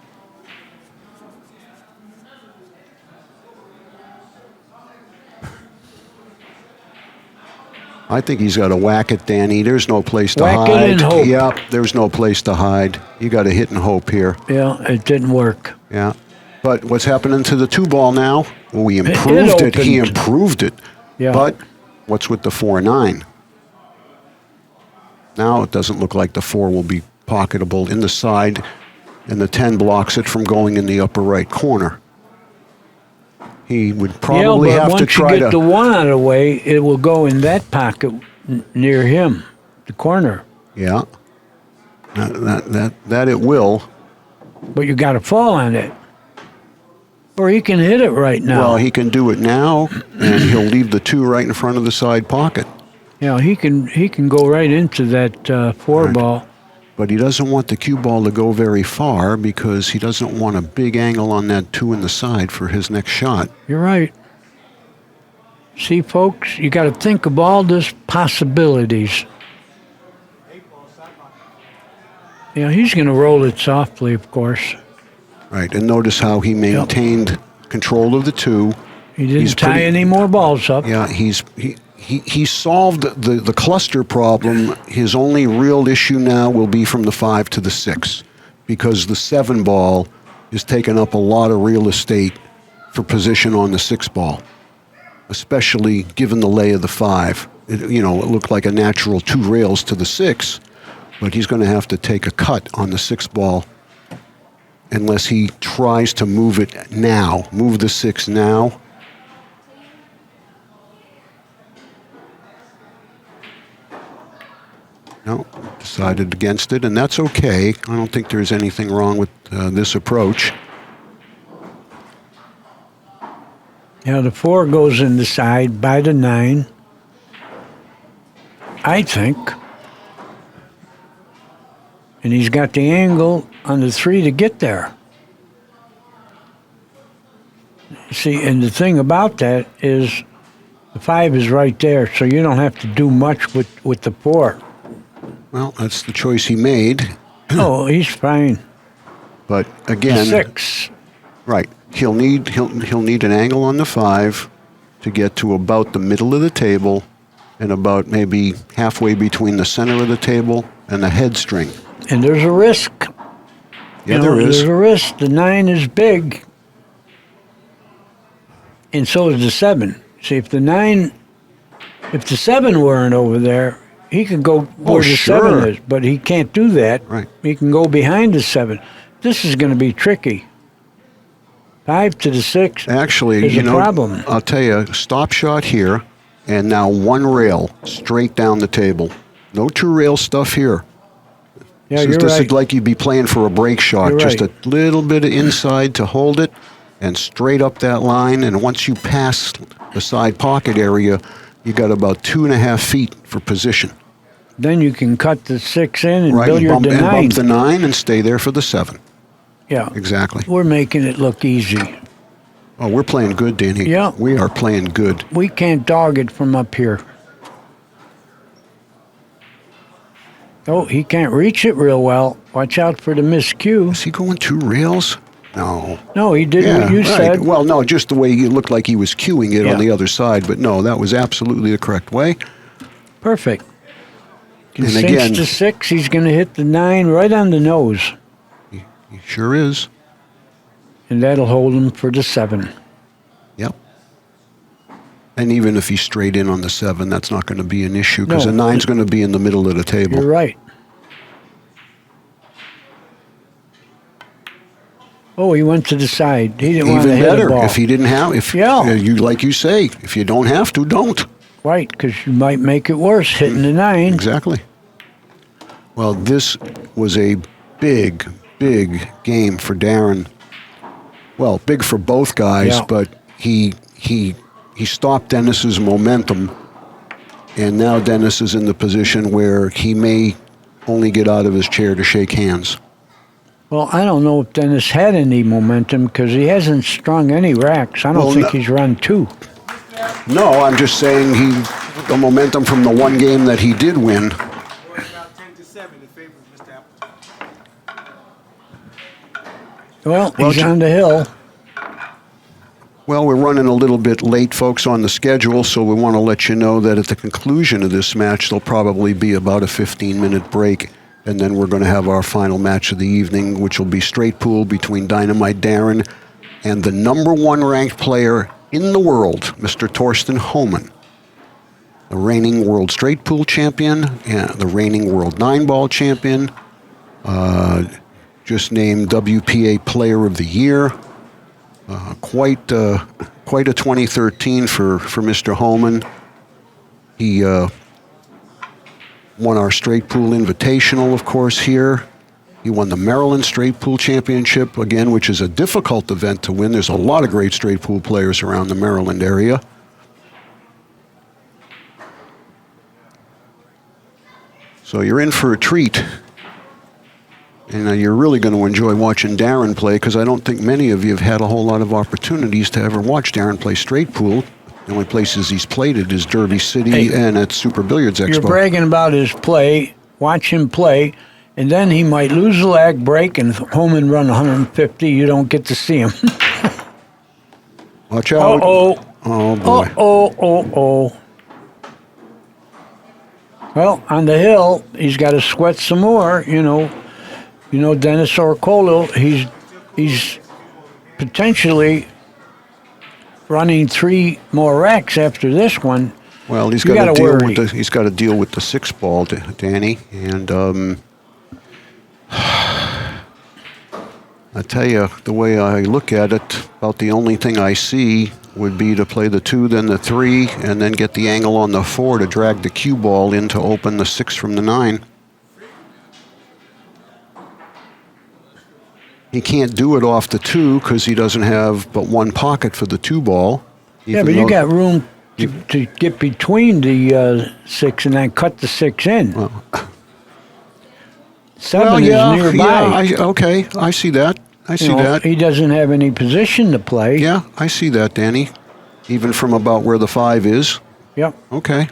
I think he's got to whack it, Danny. There's no place to Whack hide. it and hope. Yep, there's no place to hide. You got to hit and hope here. Yeah, it didn't work. Yeah. But what's happening to the 2 ball now? Well, we improved it. He opened. improved it. Yeah. But what's with the 4-9? Now it doesn't look like the 4 will be pocketable in the side, and the 10 blocks it from going in the upper right corner. He would probably have to try once you get the 1 out of the way, it will go in that pocket near him, the corner. Yeah. That it will. But you got to fall on it. Or he can hit it right now. Well, he can do it now, and he'll leave the 2 right in front of the side pocket. Yeah, he can go right into that 4 Right. ball. But he doesn't want the cue ball to go very far because he doesn't want a big angle on that 2 in the side for his next shot. You're right. See, folks, you got to think of all these possibilities. Yeah, he's going to roll it softly, of course. Right, and notice how he maintained control of the 2. He didn't tie any more balls up. Yeah, he solved the cluster problem. His only real issue now will be from the 5 to the 6, because the 7 ball is taking up a lot of real estate for position on the 6 ball, especially given the lay of the 5. It looked like a natural 2 rails to the 6, but he's going to have to take a cut on the 6 ball unless he tries to move it now, move the 6 now. No, decided against it, and that's okay. I don't think there's anything wrong with this approach. Yeah, the 4 goes in the side by the 9, I think. And he's got the angle on the 3 to get there. See, and the thing about that is the 5 is right there, so you don't have to do much with the 4. Well, that's the choice he made. Oh, he's fine. But again, 6. right? He'll need an angle on the 5 to get to about the middle of the table, and about maybe halfway between the center of the table and the head string. And there's a risk. Yeah, there is. There's a risk. The 9 is big, and so is the 7. See, if the 7 weren't over there, he could go where the 7 is, but he can't do that. Right. He can go behind the 7. This is going to be tricky. 5 to the 6 Actually, is a problem. I'll tell you, stop shot here, and now 1 rail straight down the table. No 2 rail stuff here. Yeah, This you're right. is like you'd be playing for a break shot. You're Just right. a little bit of inside to hold it, and straight up that line. And once you pass the side pocket area, you got about 2.5 feet for position. Then you can cut the 6 in and Right, billiard the 9. bump the 9 and stay there for the 7. Yeah, Exactly. we're making it look easy. Oh, we're playing good, Danny. Yeah. We are playing good. We can't dog it from up here. Oh, he can't reach it real well. Watch out for the miscue. Is he going 2 rails? No. No, he did what you right. said. Well, no, just the way he looked like he was cueing it Yeah. on the other side. But no, that was absolutely the correct way. Perfect. Can And cinch again- the 6. He's going to hit the 9 right on the nose. He sure is. And that'll hold him for the 7. Yep. And even if he's straight in on the 7, that's not going to be an issue because No. the 9's going to be in the middle of the table. You're right. Oh, he went to the side. He didn't want to Even hit a better ball. if he didn't have. If Yeah. you like you say, if you don't have to, don't. Right, because you might make it worse hitting the 9. Exactly. Well, this was a big, big game for Darren. Well, big for both guys, Yeah. but he he stopped Dennis's momentum, and now Dennis is in the position where he may only get out of his chair to shake hands. Well, I don't know if Dennis had any momentum because he hasn't strung any racks. I don't think he's run 2. No, I'm just saying the momentum from the one game that he did win. Going about 10-7 in favor of Mr. Appleton. Well, he's on the hill. Well, we're running a little bit late, folks, on the schedule, so we want to let you know that at the conclusion of this match, there'll probably be about a 15-minute break, and then we're going to have our final match of the evening, which will be straight pool between Dynamite Darren and the number 1 ranked player in the world, Mr. Torsten Homan, the reigning world straight pool champion and the reigning world 9-ball champion, just named WPA Player of the Year. Quite a 2013 for Mr. Homan. He won our Straight Pool Invitational, of course, here. He won the Maryland Straight Pool Championship, again, which is a difficult event to win. There's a lot of great straight pool players around the Maryland area. So you're in for a treat. And you're really going to enjoy watching Darren play, because I don't think many of you have had a whole lot of opportunities to ever watch Darren play straight pool. The only places he's played it is Derby City and at Super Billiards Expo. You're bragging about his play. Watch him play, and then he might lose a lag break and Homan run 150. You don't get to see him. Watch out. Uh-oh. Oh, boy. Uh-oh. Well, on the hill, he's got to sweat some more, you know. You know, Dennis Orcollo, he's potentially running 3 more racks after this one. Well, he's got to deal with the 6-ball, Danny, and I tell you, the way I look at it, about the only thing I see would be to play the 2, then the 3, and then get the angle on the 4 to drag the cue ball in to open the 6 from the 9. He can't do it off the 2 because he doesn't have but 1 pocket for the 2 ball. Yeah, but you got room to get between the 6 and then cut the 6 in. Well, 7 is nearby. Yeah, okay, I see that. I see that. He doesn't have any position to play. Yeah, I see that, Danny. Even from about where the 5 is. Yep. Okay.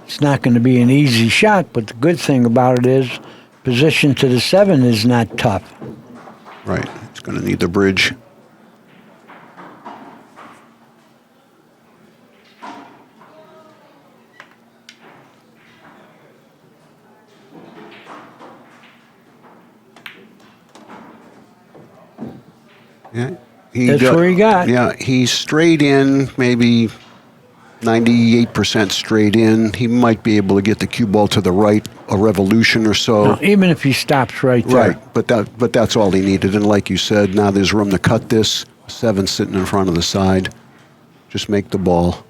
It's not going to be an easy shot, but the good thing about it is position to the 7 is not tough. Right. It's going to need the bridge. Yeah. That's where he got. Yeah, he's straight in, maybe 98% straight in. He might be able to get the cue ball to the right a revolution or so. No, even if he stops right there. Right, but that's all he needed. And like you said, now there's room to cut this. 7 sitting in front of the side. Just make the ball.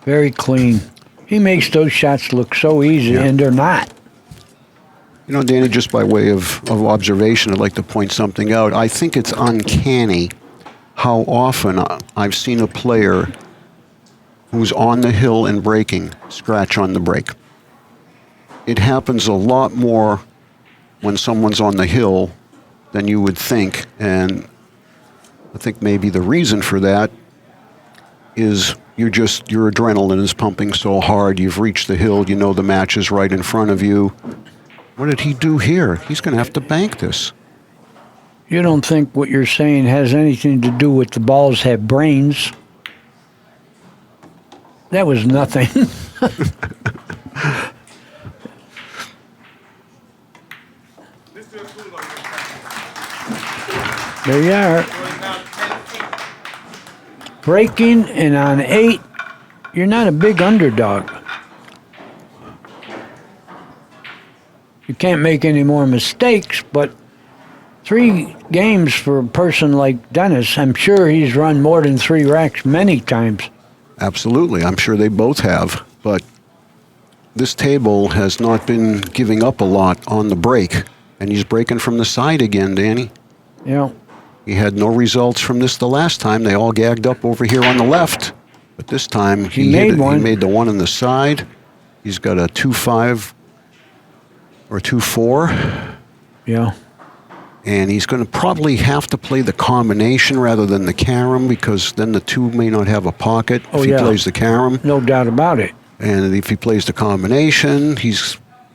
Very clean. He makes those shots look so easy, and they're not. You know, Danny, just by way of observation, I'd like to point something out. I think it's uncanny how often I've seen a player who's on the hill and breaking scratch on the break. It happens a lot more when someone's on the hill than you would think, and I think maybe the reason for that is your adrenaline is pumping so hard. You've reached the hill. You know the match is right in front of you. What did he do here? He's going to have to bank this. You don't think what you're saying has anything to do with the balls have brains? That was nothing. There you are. Breaking, and on 8, you're not a big underdog. You can't make any more mistakes, but 3 games for a person like Dennis, I'm sure he's run more than 3 racks many times. Absolutely. I'm sure they both have. But this table has not been giving up a lot on the break. And he's breaking from the side again, Danny. Yeah. He had no results from this the last time. They all gagged up over here on the left. But this time He made one. He made the one on the side. He's got a 2-5 or 2-4. Yeah. And he's going to probably have to play the combination rather than the carom, because then the 2 may not have a pocket if he plays the carom. No doubt about it. And if he plays the combination,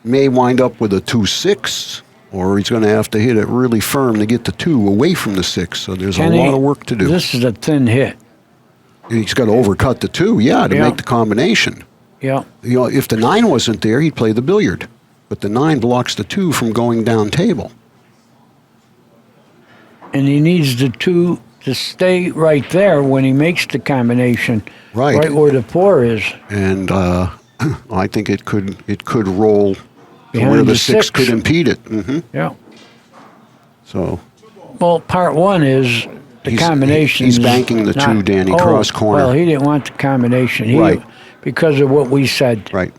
may wind up with a 2-6, or he's going to have to hit it really firm to get the 2 away from the 6. So there's a lot of work to do. This is a thin hit. He's got to overcut the 2, to make the combination. Yeah. You know, if the 9 wasn't there, he'd play the billiard. But the 9 blocks the 2 from going down table. And he needs the 2 to stay right there when he makes the combination. Right where the 4 is. And I think it could roll to Behind where the the 6 6. could impede it. Mm-hmm. Yeah. So Well, part 1 is the combination. He's banking the 2, Danny, cross corner. Well, he didn't want the combination. Right. Because of what we said. Right.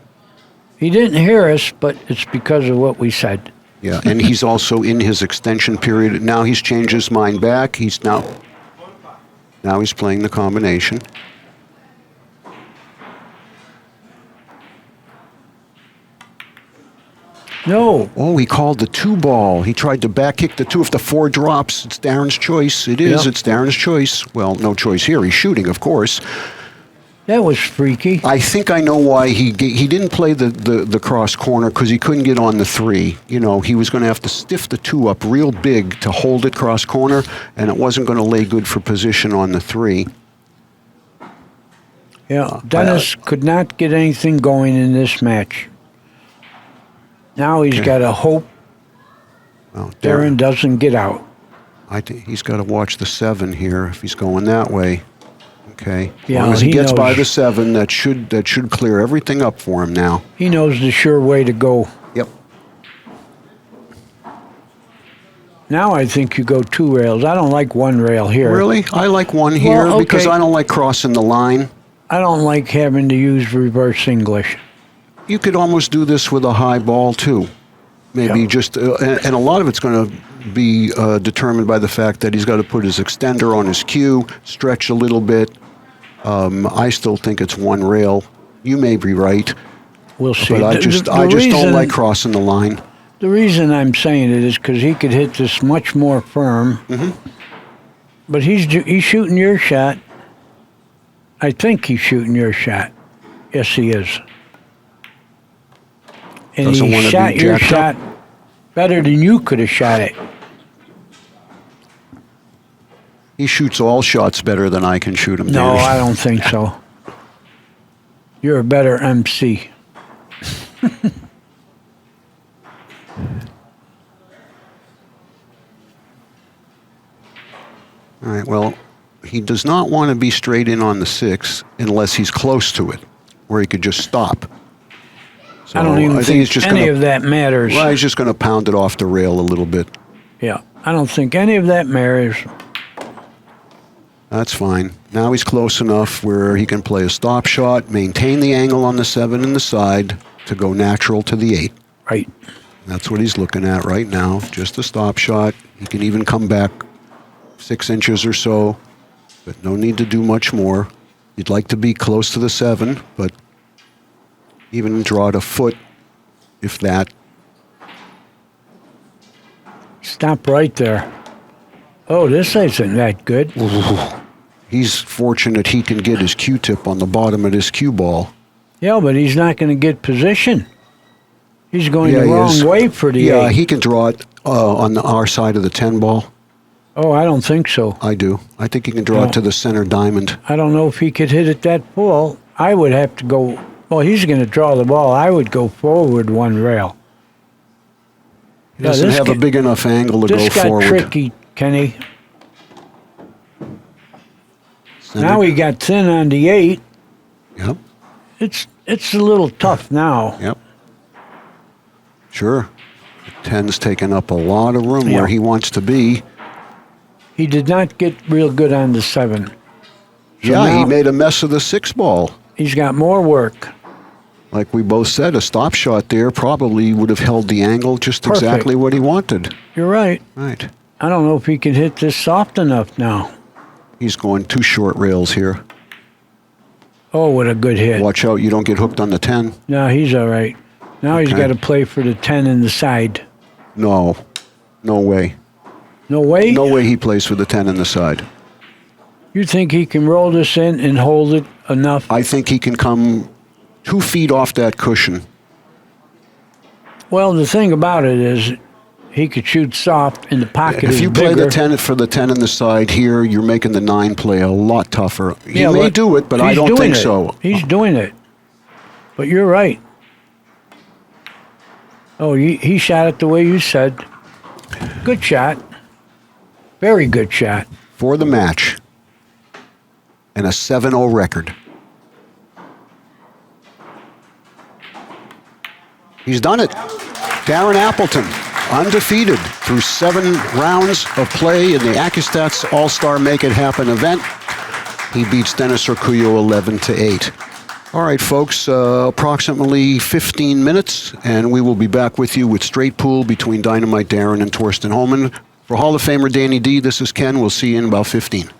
He didn't hear us, but it's because of what we said. Yeah, and he's also in his extension period. Now he's changed his mind back. Now he's playing the combination. No. Oh, he called the 2 ball. He tried to back kick the 2. If the 4 drops, it's Darren's choice. It is. Yeah. It's Darren's choice. Well, no choice here. He's shooting, of course. That was freaky. I think I know why he didn't play the cross corner, because he couldn't get on the 3. You know, he was going to have to stiff the 2 up real big to hold it cross corner, and it wasn't going to lay good for position on the 3. Yeah, Dennis could not get anything going in this match. Now he's got to hope Well, Darren doesn't get out. I think he's got to watch the 7 here if he's going that way. Okay. Yeah, as long as he gets knows. by the 7, that should clear everything up for him now. He knows the sure way to go. Yep. Now I think you go 2 rails. I don't like 1 rail here. Really? I like 1 here Well, because okay. I don't like crossing the line. I don't like having to use reverse English. You could almost do this with a high ball too. Maybe Yeah. just, and a lot of it's going to be determined by the fact that he's got to put his extender on his cue, stretch a little bit. I still think it's 1 rail. You may be right, We'll see. but I just don't like crossing the line. The reason I'm saying it is because he could hit this much more firm. Mm-hmm. But he's shooting your shot. I think he's shooting your shot. Yes, he is. And Doesn't he wanna be shot your jacked shot better than you could have shot it. He shoots all shots better than I can shoot them. No, Danny. I don't think so. You're a better MC. All right, well, he does not want to be straight in on the 6 unless he's close to it, where he could just stop. So I don't even think he's just any of that matters. Well, he's just going to pound it off the rail a little bit. Yeah, I don't think any of that matters. That's fine. Now he's close enough where he can play a stop shot, maintain the angle on the 7 in the side to go natural to the 8. Right. That's what he's looking at right now, just a stop shot. He can even come back 6 inches or so, but no need to do much more. You'd like to be close to the 7, but even draw it a foot, if that. Stop right there. Oh, this isn't that good. He's fortunate he can get his Q-tip on the bottom of this cue ball. Yeah, but he's not going to get position. He's going the he wrong is. way for the 8. He can draw it on our side of the 10 ball. Oh, I don't think so. I do. I think he can draw it to the center diamond. I don't know if he could hit it that full. I would have to go. Well, he's going to draw the ball. I would go forward 1 rail. He doesn't have a big enough angle to go This got forward. tricky, Kenny. Center. Now he got thin on the 8. Yep. It's a little tough now. Yep. Sure. The 10's taking up a lot of room where he wants to be. He did not get real good on the 7. So Yeah, he now made a mess of the 6-ball. he's got more work. Like we both said, a stop shot there probably would have held the angle just Perfect. exactly what he wanted. You're right. Right. I don't know if he can hit this soft enough now. He's going 2 short rails here. Oh, what a good hit. Watch out you don't get hooked on the 10. No, he's all right. Now he's Okay. got to play for the 10 in the side. No. No way. No way? No way he plays for the 10 in the side. You think he can roll this in and hold it enough? I think he can come 2 feet off that cushion. Well, the thing about it is he could shoot soft and the pocket If is you play bigger. the 10 for the 10 in the side here, you're making the 9 play a lot tougher. He Yeah, may but do it, but I he's don't doing think it. so. He's doing it. But you're right. Oh, he shot it the way you said. Good shot. Very good shot. For the match. And a 7-0 record. He's done it. Darren Appleton, undefeated through 7 rounds of play in the Accu-Stats All-Star Make-It-Happen event. He beats Dennis Orcollo 11-8. All right, folks, approximately 15 minutes, and we will be back with you with straight pool between Dynamite Darren and Torsten Holman. For Hall of Famer Danny D, this is Ken. We'll see you in about 15.